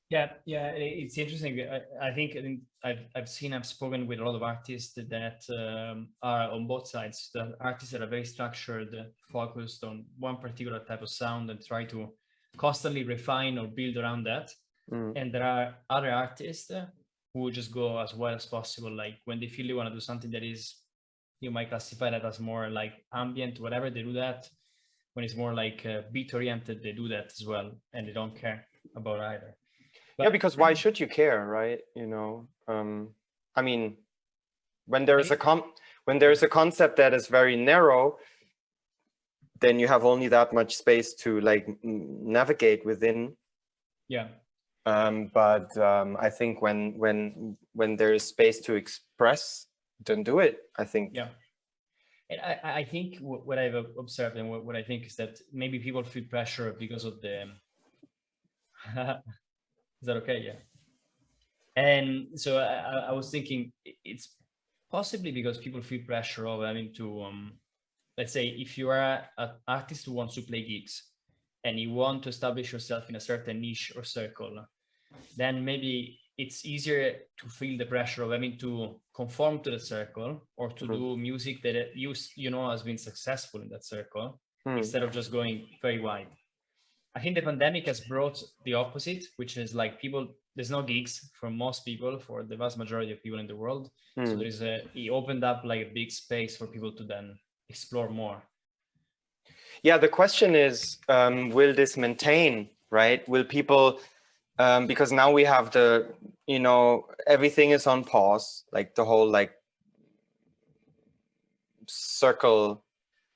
Yeah, it's interesting. I think I've spoken with a lot of artists that are on both sides. The artists that are very structured, focused on one particular type of sound and try to constantly refine or build around that. And there are other artists who just go as well as possible. Like when they feel they want to do something that is, you might classify that as more like ambient, whatever, they do that. When it's more like beat oriented, they do that as well, and they don't care about either. But, yeah, because why should you care, right? You know, I mean, when there's a concept that is very narrow, then you have only that much space to like navigate within. Yeah. But I think when there is space to express, then do it, I think. Yeah. And I think what I've observed and what I think is that maybe people feel pressure because of the. Is that okay? Yeah. And so I was thinking it's possibly because people feel pressure of having to, let's say, if you are an artist who wants to play gigs and you want to establish yourself in a certain niche or circle, then maybe it's easier to feel the pressure of having to conform to the circle or to do music that you know has been successful in that circle instead of just going very wide. I think the pandemic has brought the opposite, which is like there's no gigs for most people, for the vast majority of people in the world. So it opened up like a big space for people to then explore more. Yeah, the question is, will this maintain, right? Will people, because now we have everything is on pause, like the whole like circle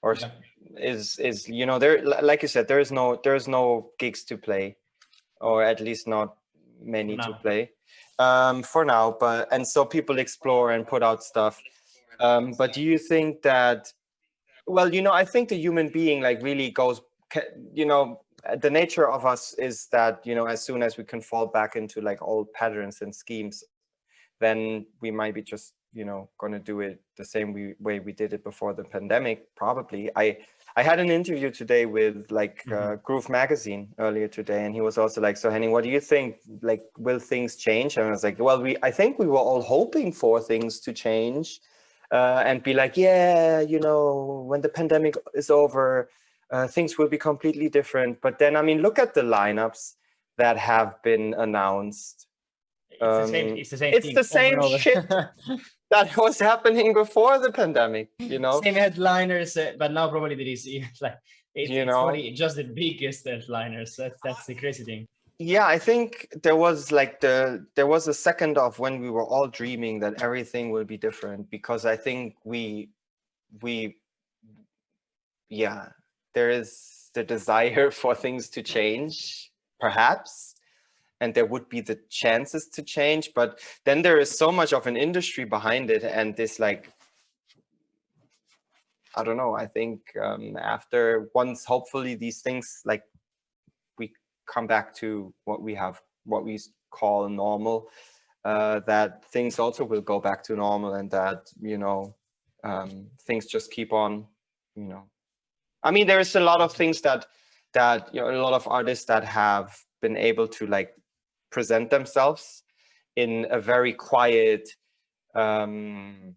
or is there, like you said, there's no gigs to play, or at least not many to play for now, and so people explore and put out stuff. But do you think that, well, I think the human being like really goes, the nature of us is that, as soon as we can fall back into like old patterns and schemes, then we might be just, going to do it the same way we did it before the pandemic, probably. I had an interview today with like Groove Magazine earlier today, and he was also like, so Henning, what do you think? Like, will things change? And I was like, well, I think we were all hoping for things to change and be like, yeah, when the pandemic is over, things will be completely different. But then, I mean, look at the lineups that have been announced. It's the same shit that was happening before the pandemic, Same headliners, but now probably there is like it's probably just the biggest headliners. That's the crazy thing. Yeah, I think there was a second of when we were all dreaming that everything will be different, because I think there is the desire for things to change, perhaps, and there would be the chances to change, but then there is so much of an industry behind it, and this like, I don't know, I think once hopefully these things, like, we come back to what we call normal, that things also will go back to normal, and that things just keep on, I mean, there is a lot of things that a lot of artists that have been able to like present themselves in a very quiet ocean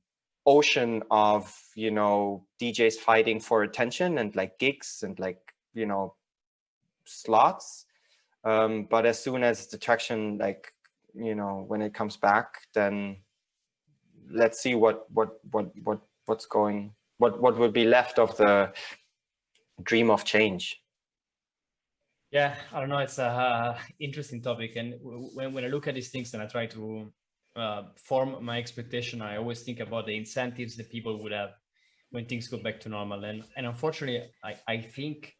of DJs fighting for attention and like gigs and like slots, but as soon as the traction, like when it comes back, then let's see what will be left of the dream of change. Yeah, I don't know, it's a interesting topic, and when I look at these things and I try to form my expectation, I always think about the incentives that people would have when things go back to normal, and unfortunately I think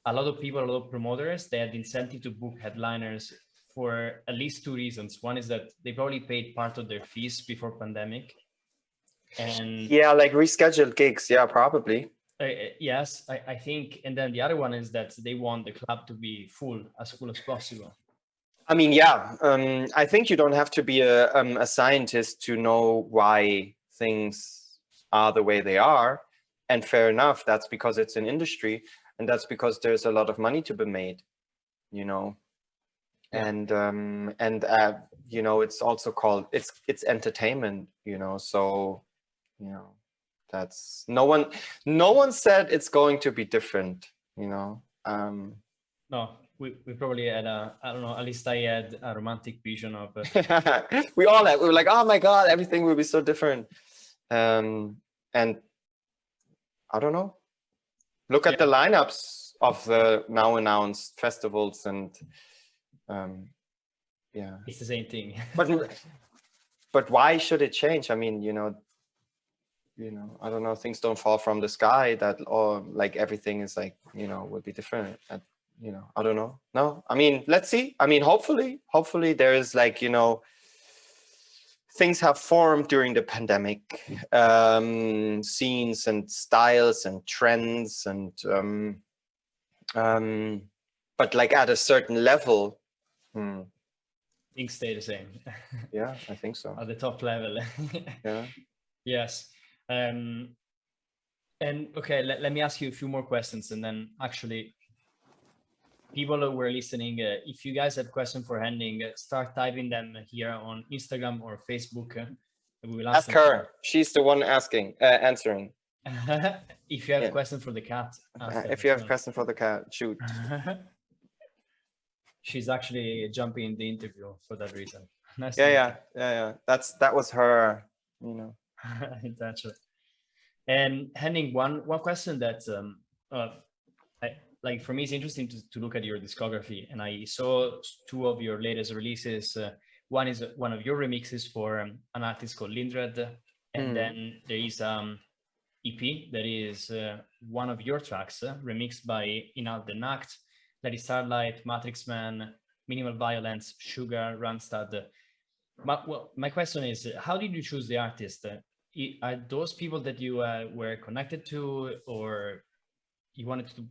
a lot of people, a lot of promoters, they had the incentive to book headliners for at least two reasons. One is that they probably paid part of their fees before pandemic, and like rescheduled gigs, probably. Yes, I think, and then the other one is that they want the club to be full as possible. I mean, I think you don't have to be a scientist to know why things are the way they are, and fair enough. That's because it's an industry, and that's because there's a lot of money to be made, and it's also called it's entertainment, so that's no one said it's going to be different, No, we probably had I don't know, at least I had a romantic vision of we were like, oh my god, everything will be so different, and I don't know, look at the lineups of the now announced festivals, and it's the same thing. but why should it change? I mean, I don't know, things don't fall from the sky that, or like everything is like, will be different. I don't know. No, I mean, let's see. I mean, hopefully there is like, things have formed during the pandemic, scenes and styles and trends, and but like at a certain level, things stay the same. Yeah, I think so. At the top level. Yeah. Yes. And okay, let me ask you a few more questions, and then actually people who were listening, if you guys have questions for Henning, start typing them here on Instagram or Facebook. We will ask her. She's the one asking, answering. If you have questions for the cat, if you have questions for the cat, shoot. She's actually jumping in the interview for that reason. Nice. Yeah. That was her, Intention. And Henning, one question that like for me, it's interesting to look at your discography, and I saw two of your latest releases. One is one of your remixes for an artist called linktr, and then there is EP that is one of your tracks remixed by Inal the Nacht, that is Starlight, Matrix Man, Minimal Violence, Sugar, Randstad. My question is, how did you choose the artist? Are those people that you were connected to, or you wanted to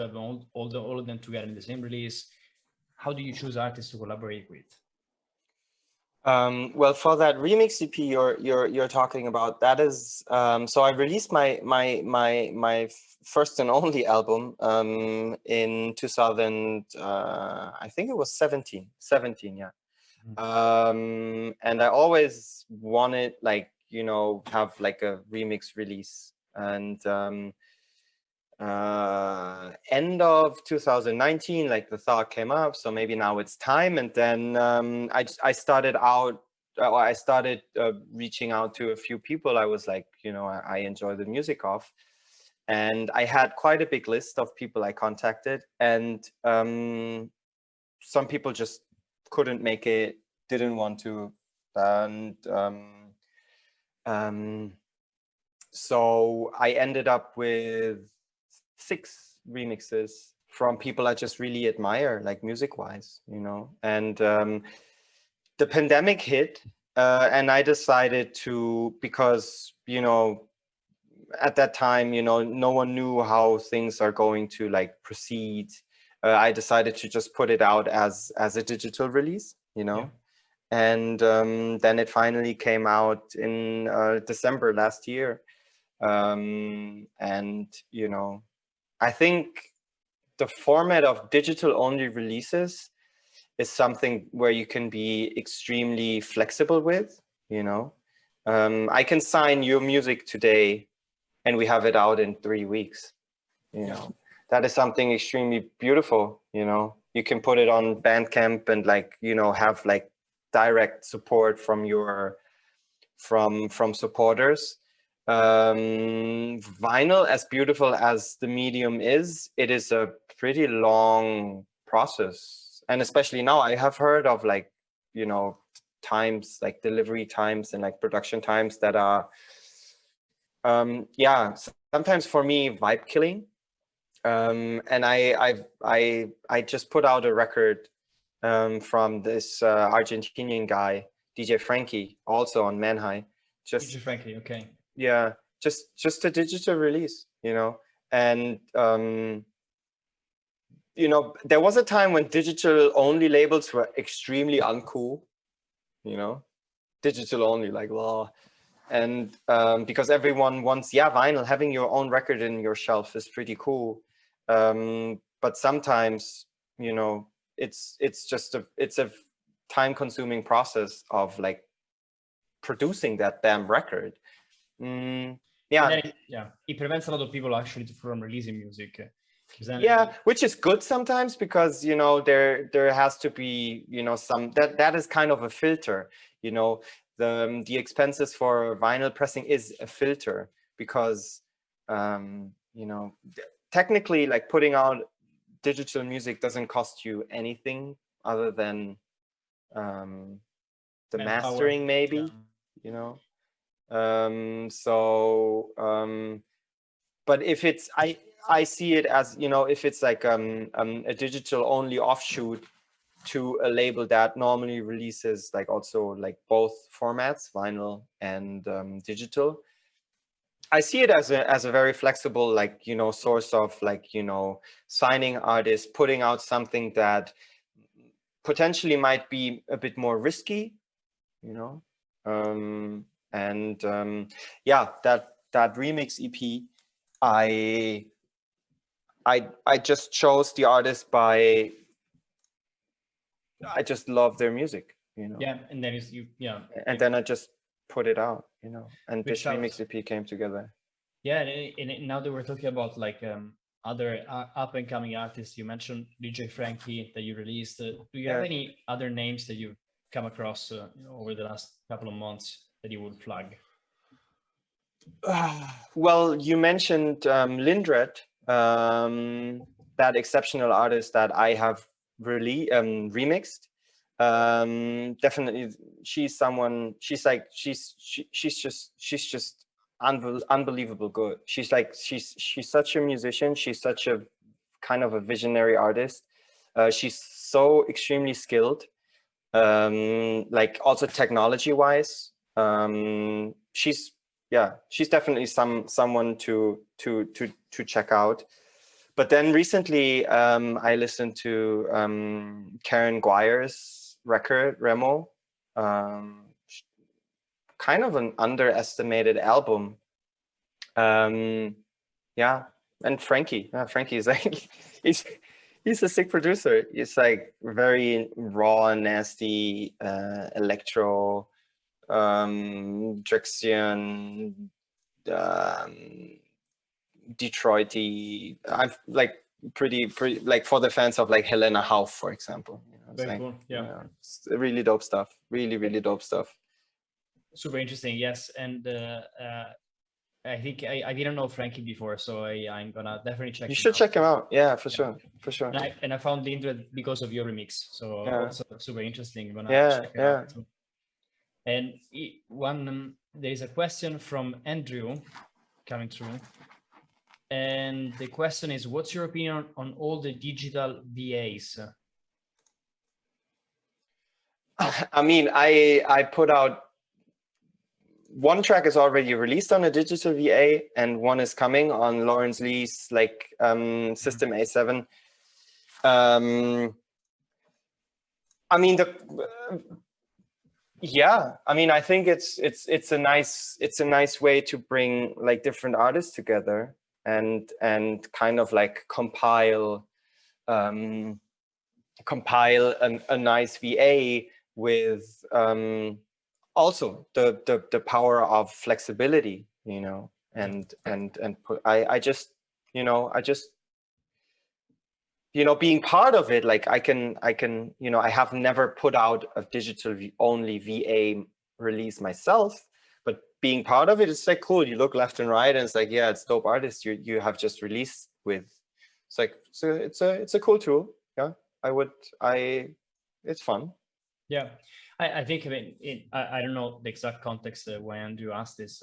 have all of them together in the same release? How do you choose artists to collaborate with? Well, for that remix EP you're talking about, that is so I released my first and only album in 2000, I think it was 17, yeah. And I always wanted, like, have like a remix release, and end of 2019, like, the thought came up, so maybe now it's time. And then I started reaching out to a few people I was like, I enjoy the music of, and I had quite a big list of people I contacted, and some people just couldn't make it, didn't want to, and so I ended up with 6 remixes from people I just really admire, like, music wise, and the pandemic hit, and I decided to, because at that time, no one knew how things are going to, like, proceed. I decided to just put it out as a digital release, Yeah. And then it finally came out in December last year, and I think the format of digital only releases is something where you can be extremely flexible with. I can sign your music today and we have it out in 3 weeks. That is something extremely beautiful. You can put it on Bandcamp and, like, have, like, direct support from supporters. Vinyl, as beautiful as the medium is, it is a pretty long process, and especially now I have heard of, like, times, like delivery times and, like, production times that are sometimes for me vibe killing. And I just put out a record from this Argentinian guy, DJ Frankie, also on Manhai. DJ Frankie, okay. Yeah, just a digital release, and there was a time when digital only labels were extremely uncool, digital only, like, wow. And because everyone wants, vinyl, having your own record in your shelf is pretty cool, but sometimes it's a time-consuming process of, like, producing that damn record. It prevents a lot of people actually from releasing music. Which is good sometimes, because there has to be some that is kind of a filter. The expenses for vinyl pressing is a filter, because technically, like, putting out digital music doesn't cost you anything other than the mastering, maybe. But if it's I see it as, if it's like a digital only offshoot to a label that normally releases, like, also, like, both formats, vinyl and digital, I see it as a very flexible, like, source of, like, signing artists, putting out something that potentially might be a bit more risky, yeah, that remix EP, I just chose the artist by, I just love their music, Yeah, and then and then I just put it out, and this Which remix EP came together. Yeah, and now that we're talking about like other up and coming artists, you mentioned DJ Frankie that you released. Do you have any other names that you've come across over the last couple of months that you would flag? Well, you mentioned Lindred, that exceptional artist that I have really remixed. Definitely, she's just unbelievable good. She's such a musician. She's such a kind of a visionary artist. She's so extremely skilled, like also technology wise. She's definitely someone to check out. But then recently, I listened to Karen Guire's record, Remo. Kind of an underestimated album. And Frankie. Frankie is like, he's a sick producer. He's like very raw, nasty, electro, Drexian, Detroity. I've like pretty like for the fans of like Helena Hauff, for example. Very cool. Yeah, it's really dope stuff. Really dope stuff. Super interesting. Yes, and I think I didn't know Frankie before, so I'm gonna definitely check. You should check him out. Yeah, for sure. And I found the internet because of your remix, so also super interesting. I'm gonna check it out. And there is a question from Andrew coming through, and the question is, what's your opinion on all the digital VAs? I mean, I put out one track is already released on a digital VA, and one is coming on Lawrence Lee's like System A7. I mean I think it's a nice way to bring like different artists together and kind of like compile a nice VA with also the power of flexibility, and I just being part of it, like I can I have never put out a digital only VA release myself, but being part of it is like cool. You look left and right and it's like, yeah, it's dope artists you have just released with. It's like, so it's a cool tool. Yeah, it's fun. Yeah, I think, I mean, I don't know the exact context why Andrew asked this,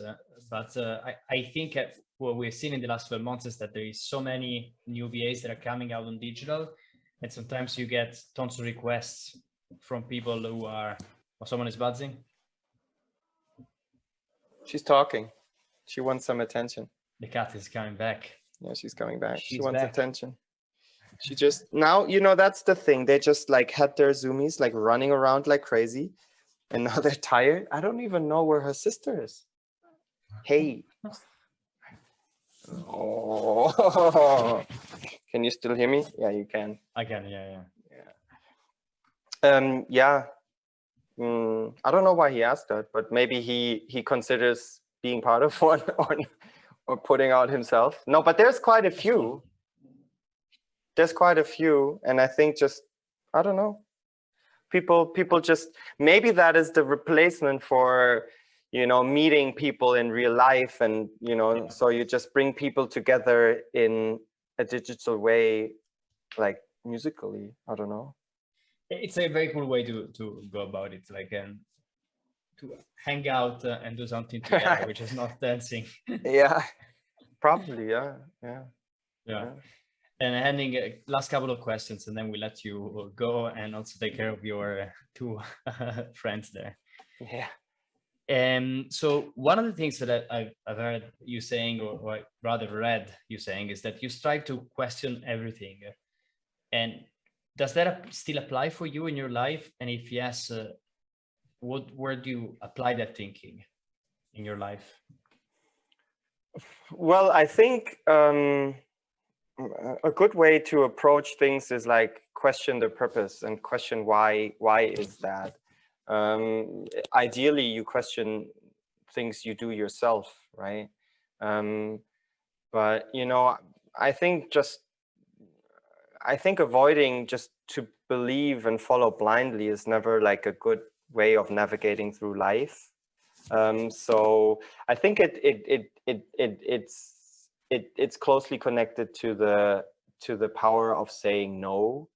but I think what we've seen in the last 12 months is that there is so many new VAs that are coming out on digital, and sometimes you get tons of requests from people who are, someone is buzzing. She's talking. She wants some attention. The cat is coming back. Yeah, she's coming back. She wants attention. She just, now, that's the thing. They just like had their zoomies like running around like crazy, and now they're tired. I don't even know where her sister is. Hey. Oh. Can you still hear me? Yeah, you can. I can, yeah. I don't know why he asked that, but maybe he considers being part of one or putting out himself. No, but there's quite a few. And I think just, I don't know, people just, maybe that is the replacement for meeting people in real life, and so you just bring people together in a digital way, like musically. I don't know, it's a very cool way to go about it, like to hang out and do something together, which is not dancing. Yeah, probably. Yeah. And Henning, last couple of questions, and then we let you go and also take care of your two friends there. Yeah. So one of the things that I've heard you saying, or rather read you saying, is that you strive to question everything. And does that still apply for you in your life? And if yes, where do you apply that thinking in your life? Well, I think a good way to approach things is like question the purpose and question why is that. Ideally, you question things you do yourself, right? But you know, I think avoiding just to believe and follow blindly is never like a good way of navigating through life. So I think it's closely connected to the power of saying no.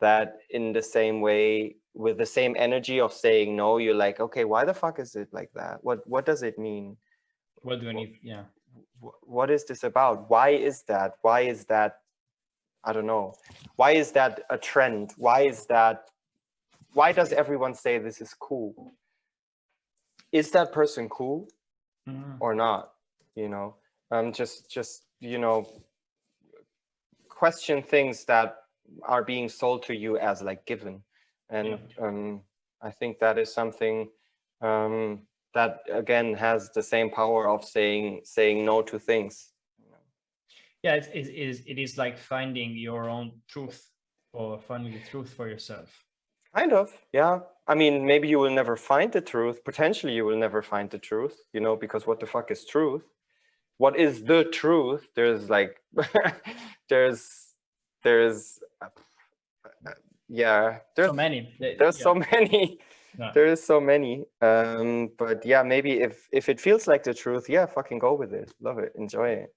That in the same way, with the same energy of saying no, you're like, okay, why the fuck is it like that? What does it mean? What do I need? Yeah. What is this about? Why is that? Why is that? I don't know. Why is that a trend? Why does everyone say this is cool? Is that person cool or not? You know, just you know, question things that are being sold to you as like given, and I think that is something that again has the same power of saying no to things. Yeah, it is like finding your own truth, or finding the truth for yourself. Kind of, yeah. I mean, maybe you will never find the truth. Potentially, you will never find the truth, you know, because what the fuck is truth? What is the truth? There's like, there's, yeah. There's so many. There's so many. Yeah. There is so many. But yeah, maybe if it feels like the truth, yeah, fucking go with it. Love it. Enjoy it.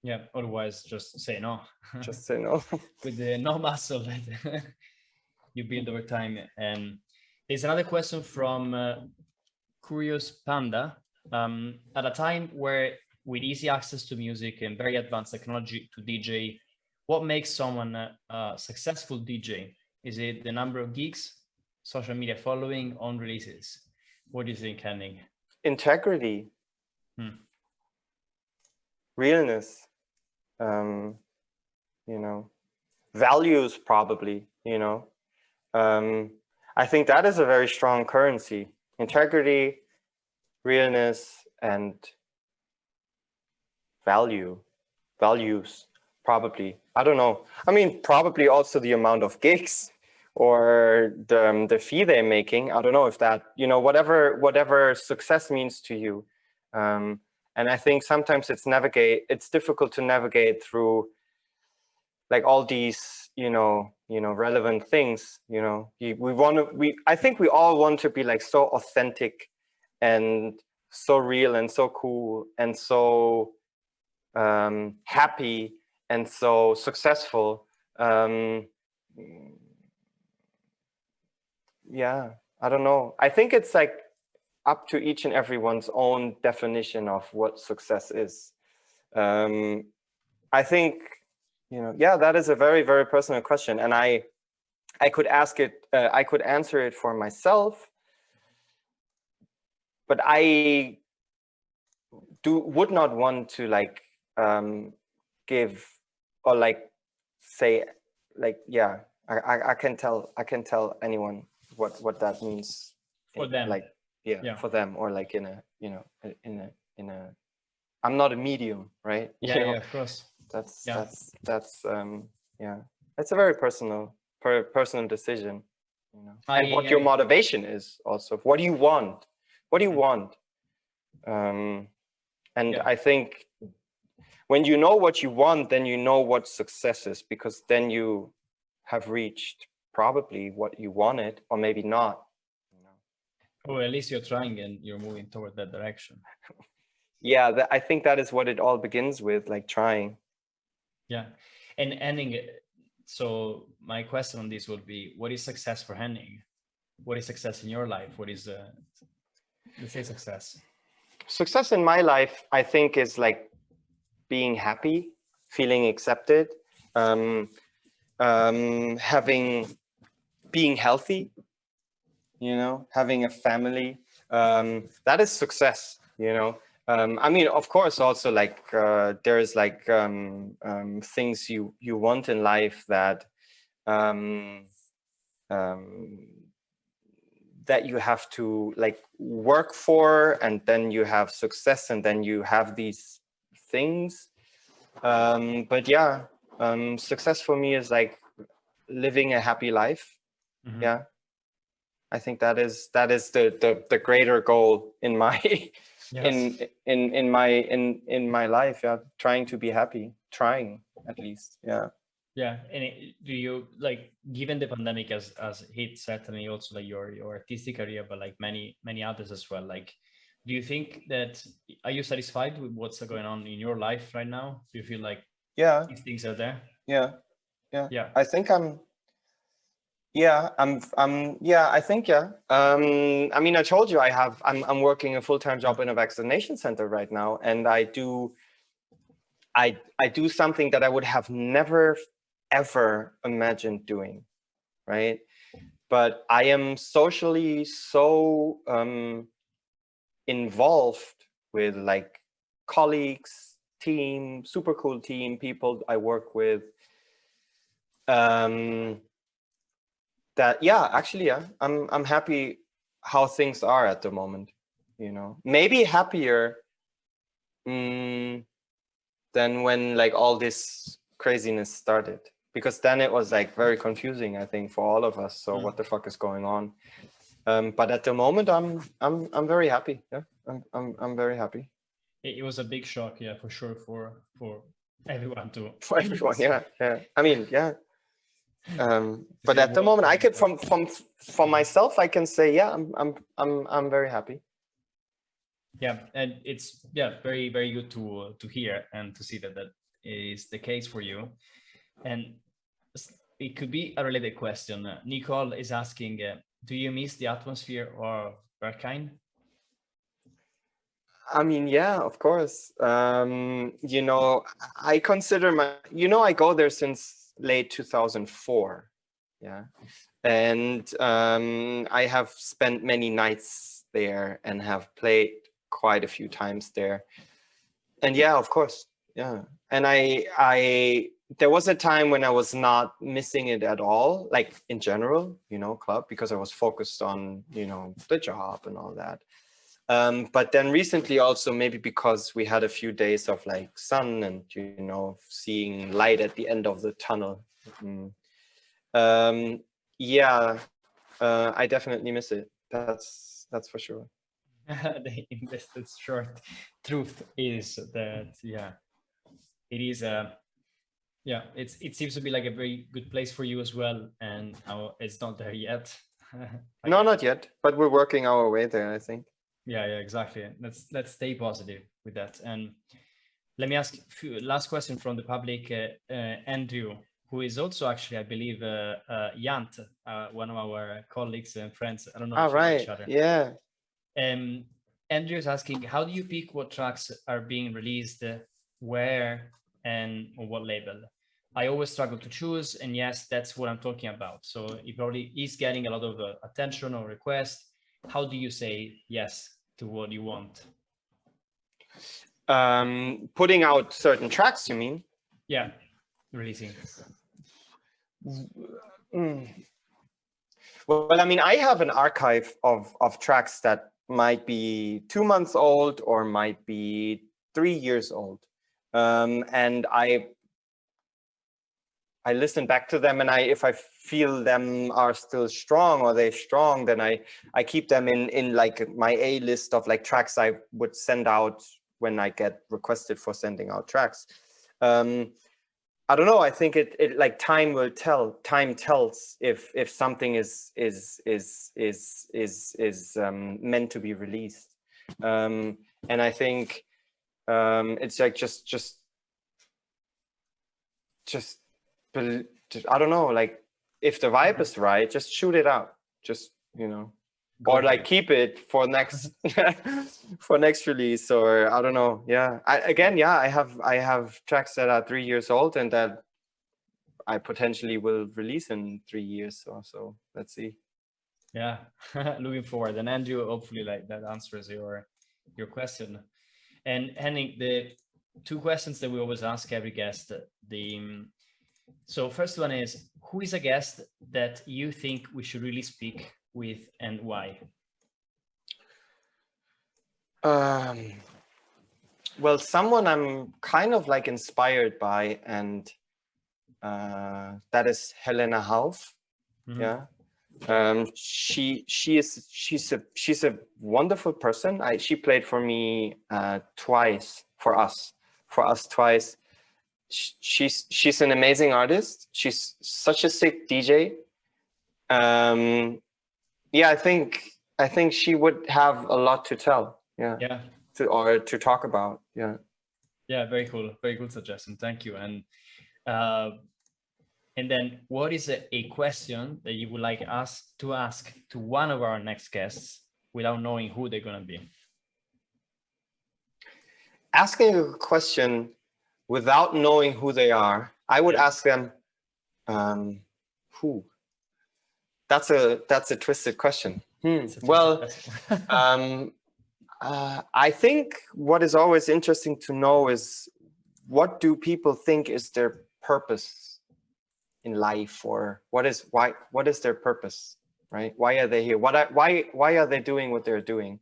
Yeah. Otherwise, just say no. Just say no. With the no muscle that you build over time. And there's another question from Curious Panda. At a time where with easy access to music and very advanced technology to DJ, what makes someone a successful DJ? Is it the number of gigs, social media following, on releases? What do you think, Henning? Integrity. Realness. You know, values probably, you know. I think that is a very strong currency. Integrity, realness, and values, probably. I don't know. I mean, probably also the amount of gigs or the fee they're making. I don't know if that, you know, whatever success means to you. And I think sometimes it's difficult to navigate through like all these, you know, relevant things, you know. I think we all want to be like so authentic and so real and so cool and so happy and so successful. Yeah, I don't know. I think it's like up to each and everyone's own definition of what success is. I think, you know, yeah, that is a very, very personal question, and I could ask it. I could answer it for myself, but I would not want to like give or like say like, yeah, I can tell anyone what that means for them, like for them, or like in a, you know, in a I'm not a medium, right? Yeah, of course. That's yeah, it's a very personal decision, you know. And what your motivation is also. What do you want? And I think when you know what you want, then you know what success is, because then you have reached probably what you wanted, or maybe not, you know. Or at least you're trying and you're moving toward that direction. Yeah, I think that is what it all begins with, like trying. Yeah. And Henning, so my question on this would be, what is success for Henning? What is success in your life? What is let's say success? Success in my life, I think, is like being happy, feeling accepted, being healthy, you know, having a family. That is success, you know. I mean, of course, also like there's like things you want in life that that you have to like work for, and then you have success, and then you have these things. But yeah, success for me is like living a happy life. Mhm. Yeah, I think that is the greater goal in my Yes. in my life. Yeah, trying to be happy, trying at least. Yeah. Yeah, and do you like, given the pandemic as hit certainly also like your artistic career, but like many others as well. Like, do you think that, are you satisfied with what's going on in your life right now? Do you feel like Yeah. these things are there? Yeah. Yeah. Yeah. I think I'm. Yeah, yeah, I think, yeah. I mean, I told you I'm working a full-time job in a vaccination center right now, and I do something that I would have never ever imagined doing, right? But I am socially so involved with like colleagues, team, super cool team, people I work with. That, yeah, actually, yeah, I'm happy how things are at the moment, you know, maybe happier than when like all this craziness started, because then it was like very confusing, I think, for all of us. So what the fuck is going on? But at the moment, I'm very happy. Yeah, I'm very happy. It was a big shock, yeah, for sure, for everyone to For everyone. Yeah, yeah, I mean, yeah. But see the at the world moment, I coming could back. from myself, I can say, yeah, I'm very happy. Yeah, and it's, yeah, very good to hear and to see that that is the case for you. And it could be a related question. Nicole is asking, do you miss the atmosphere or Berkane? I mean, yeah, of course. You know, I consider I go there since late 2004. Yeah. And I have spent many nights there and have played quite a few times there. And yeah, of course. Yeah. And there was a time when I was not missing it at all, like in general, you know, club, because I was focused on, you know, the job and all that. But then recently also, maybe because we had a few days of like sun and, you know, seeing light at the end of the tunnel. Yeah, I definitely miss it. That's for sure. The invested short truth is that, yeah, it is yeah, it seems to be like a very good place for you as well, and it's not there yet. No, not yet, but we're working our way there, I think. Yeah, exactly. Let's stay positive with that. And let me ask last question from the public. Andrew, who is also actually, I believe, Jant, one of our colleagues and friends. I don't know All if you know each right. other. Yeah. Andrew is asking, how do you pick what tracks are being released, where, and on what label? I always struggle to choose, and yes, that's what I'm talking about. So it probably is getting a lot of attention or request. How do you say yes to what you want? Putting out certain tracks, you mean? Yeah, releasing. Well, I mean, I have an archive of tracks that might be 2 months old or might be 3 years old. And I listen back to them, and if I feel them are still strong or they're strong, then I keep them in like my A list of like tracks I would send out when I get requested for sending out tracks. I don't know. I think it like time will tell. Time tells if something is meant to be released. And I think it's like just I don't know, like if the vibe is right, just shoot it out. Just, you know, or like keep it for next for next release, or I don't know. Yeah. I have tracks that are 3 years old and that I potentially will release in 3 years or so. Let's see. Yeah, looking forward. And Andrew, hopefully like that answers your question. And Henning, the 2 questions that we always ask every guest, so first one is, who is a guest that you think we should really speak with, and why? Well, someone I'm kind of like inspired by, and that is Helena Hauf. Mhm. Yeah. She's a wonderful person. She played for me twice, for us twice. She's an amazing artist. She's such a sick DJ. Yeah, I think she would have a lot to tell. Yeah. Yeah. To talk about. Yeah. Yeah, very cool suggestion. Thank you. And then, what is a question that you would like us to ask to one of our next guests without knowing who they're gonna be? Asking a question without knowing who they are, I would ask them, who? That's a twisted question. Well, I think what is always interesting to know is, what do people think is their purpose in life, or what is their purpose, right? Why are they here? Why are they doing what they're doing?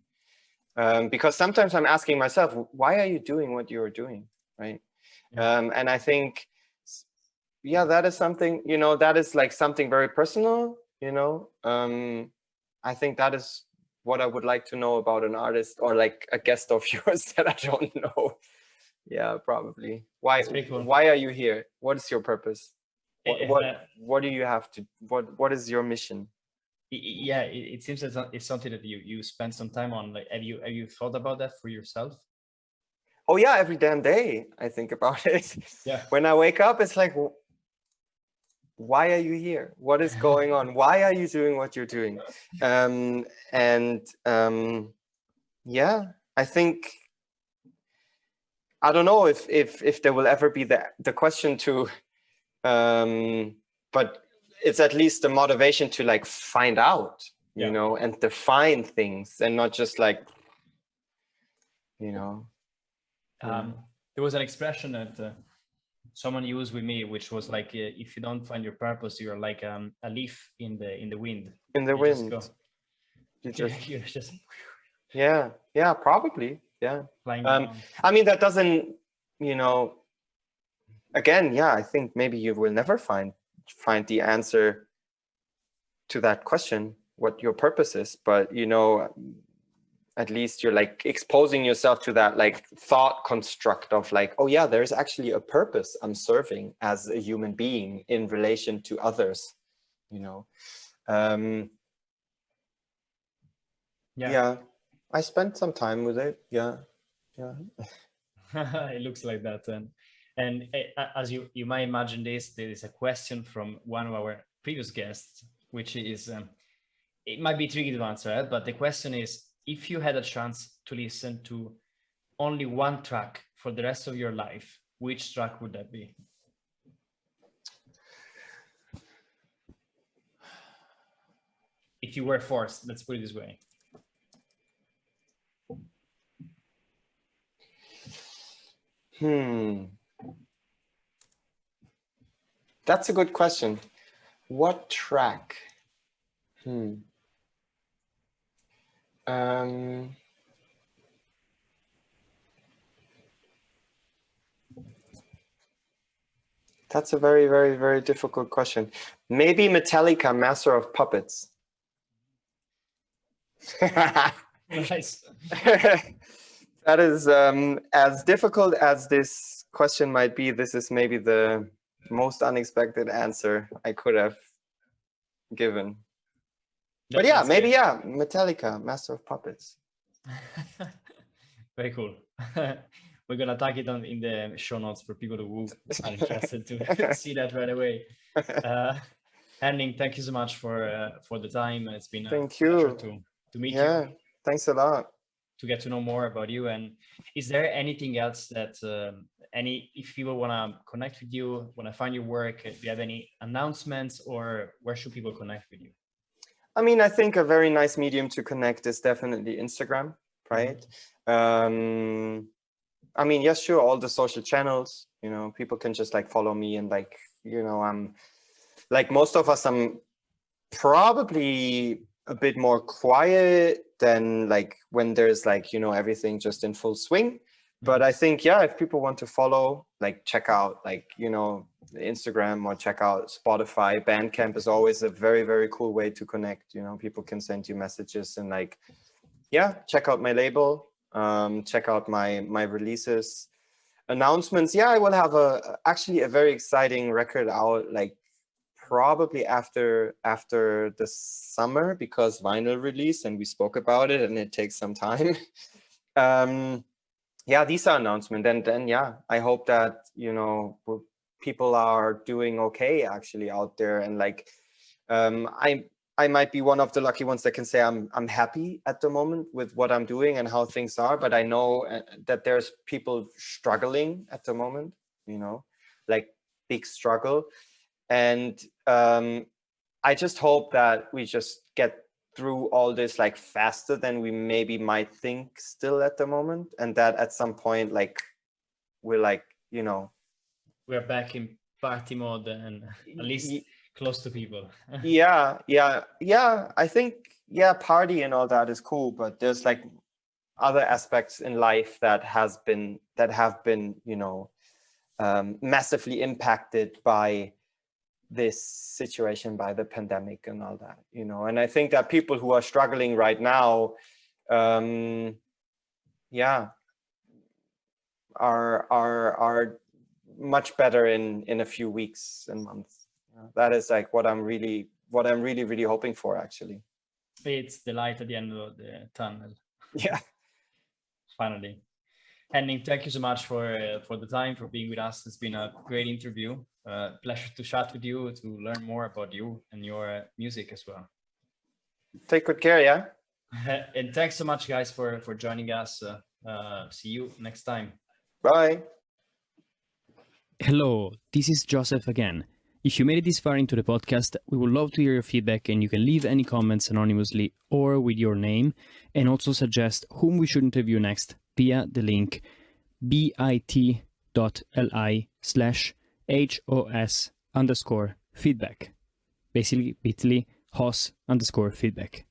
Because sometimes I'm asking myself, why are you doing what you're doing, right? And I think, yeah, that is something, that is like something very personal, I think that is what I would like to know about an artist, or like a guest of yours that I don't know. Yeah, probably. Why? Cool. Why are you here? What is your purpose? What do you have to? What is your mission? Yeah, it seems that it's something that you spend some time on. Like, have you thought about that for yourself? Oh yeah, every damn day I think about it. Yeah. When I wake up, it's like, why are you here? What is going on? Why are you doing what you're doing? Yeah, I think, I don't know if there will ever be the question to, but it's at least the motivation to like find out, and define things, and not just like, there was an expression that someone used with me, which was like, if you don't find your purpose, you're like a leaf in the wind. In the wind. You're just yeah, probably. Yeah. flying I mean, that doesn't, again, yeah, I think maybe you will never find the answer to that question, what your purpose is, but at least you're like exposing yourself to that like thought construct of like, oh yeah, there's actually a purpose I'm serving as a human being in relation to others, yeah, I spent some time with it. Yeah. It looks like that. And as you might imagine, there is a question from one of our previous guests, which is, it might be tricky to answer, but the question is, if you had a chance to listen to only one track for the rest of your life, which track would that be? If you were forced, let's put it this way. That's a good question. What track? That's a very, very, very difficult question. Maybe Metallica, Master of Puppets. Nice. That is, as difficult as this question might be, this is maybe the most unexpected answer I could have given. But yeah, maybe, yeah, Metallica, Master of Puppets. Very cool. We're gonna tag it in the show notes for people who are interested to see that right away. Henning, thank you so much for the time. It's been a pleasure to meet you. Yeah, thanks a lot. To get to know more about you. And is there anything else that if people want to connect with you, want to find your work, do you have any announcements, or where should people connect with you? I mean, I think a very nice medium to connect is definitely Instagram, right? I mean, yes, sure, all the social channels, people can just like follow me, and like, like most of us, I'm probably a bit more quiet than like when there's like, you know, everything just in full swing. But I think, yeah, if people want to follow, like check out like, you know, Instagram or check out Spotify. Bandcamp is always a very, very cool way to connect. You know, people can send you messages and like, yeah, check out my label, check out my releases, announcements. Yeah, I will have actually a very exciting record out like probably after the summer, because vinyl release, and we spoke about it, and it takes some time. Yeah, these are announcements. And then, yeah, I hope that, you know, people are doing okay actually out there. And like, I might be one of the lucky ones that can say I'm happy at the moment with what I'm doing and how things are. But I know that there's people struggling at the moment, you know, like big struggle. And I just hope that we just get through all this like faster than we maybe might think still at the moment, and that at some point like we're like, you know, we're back in party mode and at least close to people. yeah, I think, yeah, party and all that is cool, but there's like other aspects in life that have been, you know, massively impacted by this situation, by the pandemic and all that, you know. And I think that people who are struggling right now, yeah, are much better in a few weeks and months. That is like what I'm really hoping for, actually. It's the light at the end of the tunnel. Yeah. Finally. Henning, thank you so much for the time, for being with us. It's been a great interview. Pleasure to chat with you, to learn more about you and your music as well. Take good care, yeah? And thanks so much, guys, for joining us. See you next time. Bye. Hello, this is Joseph again. If you made it this far into the podcast, we would love to hear your feedback, and you can leave any comments anonymously or with your name, and also suggest whom we should interview next via the link bit.ly/HOS_feedback. Basically, bit.ly HOS_feedback.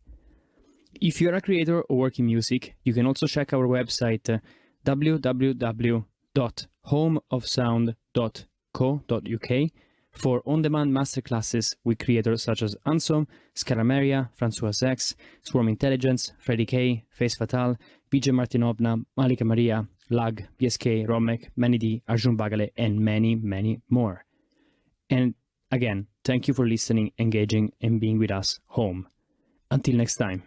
If you're a creator or work in music, you can also check our website www.homeofsound.co.uk for on-demand masterclasses with creators such as Ansom, Scarameria, François X, Swarm Intelligence, Freddie K, Face Fatal, Vijay Martinovna, Malika Maria, Lag, PSK, Romek, Manny D, Arjun Bagale, and many, many more. And again, thank you for listening, engaging, and being with us home. Until next time.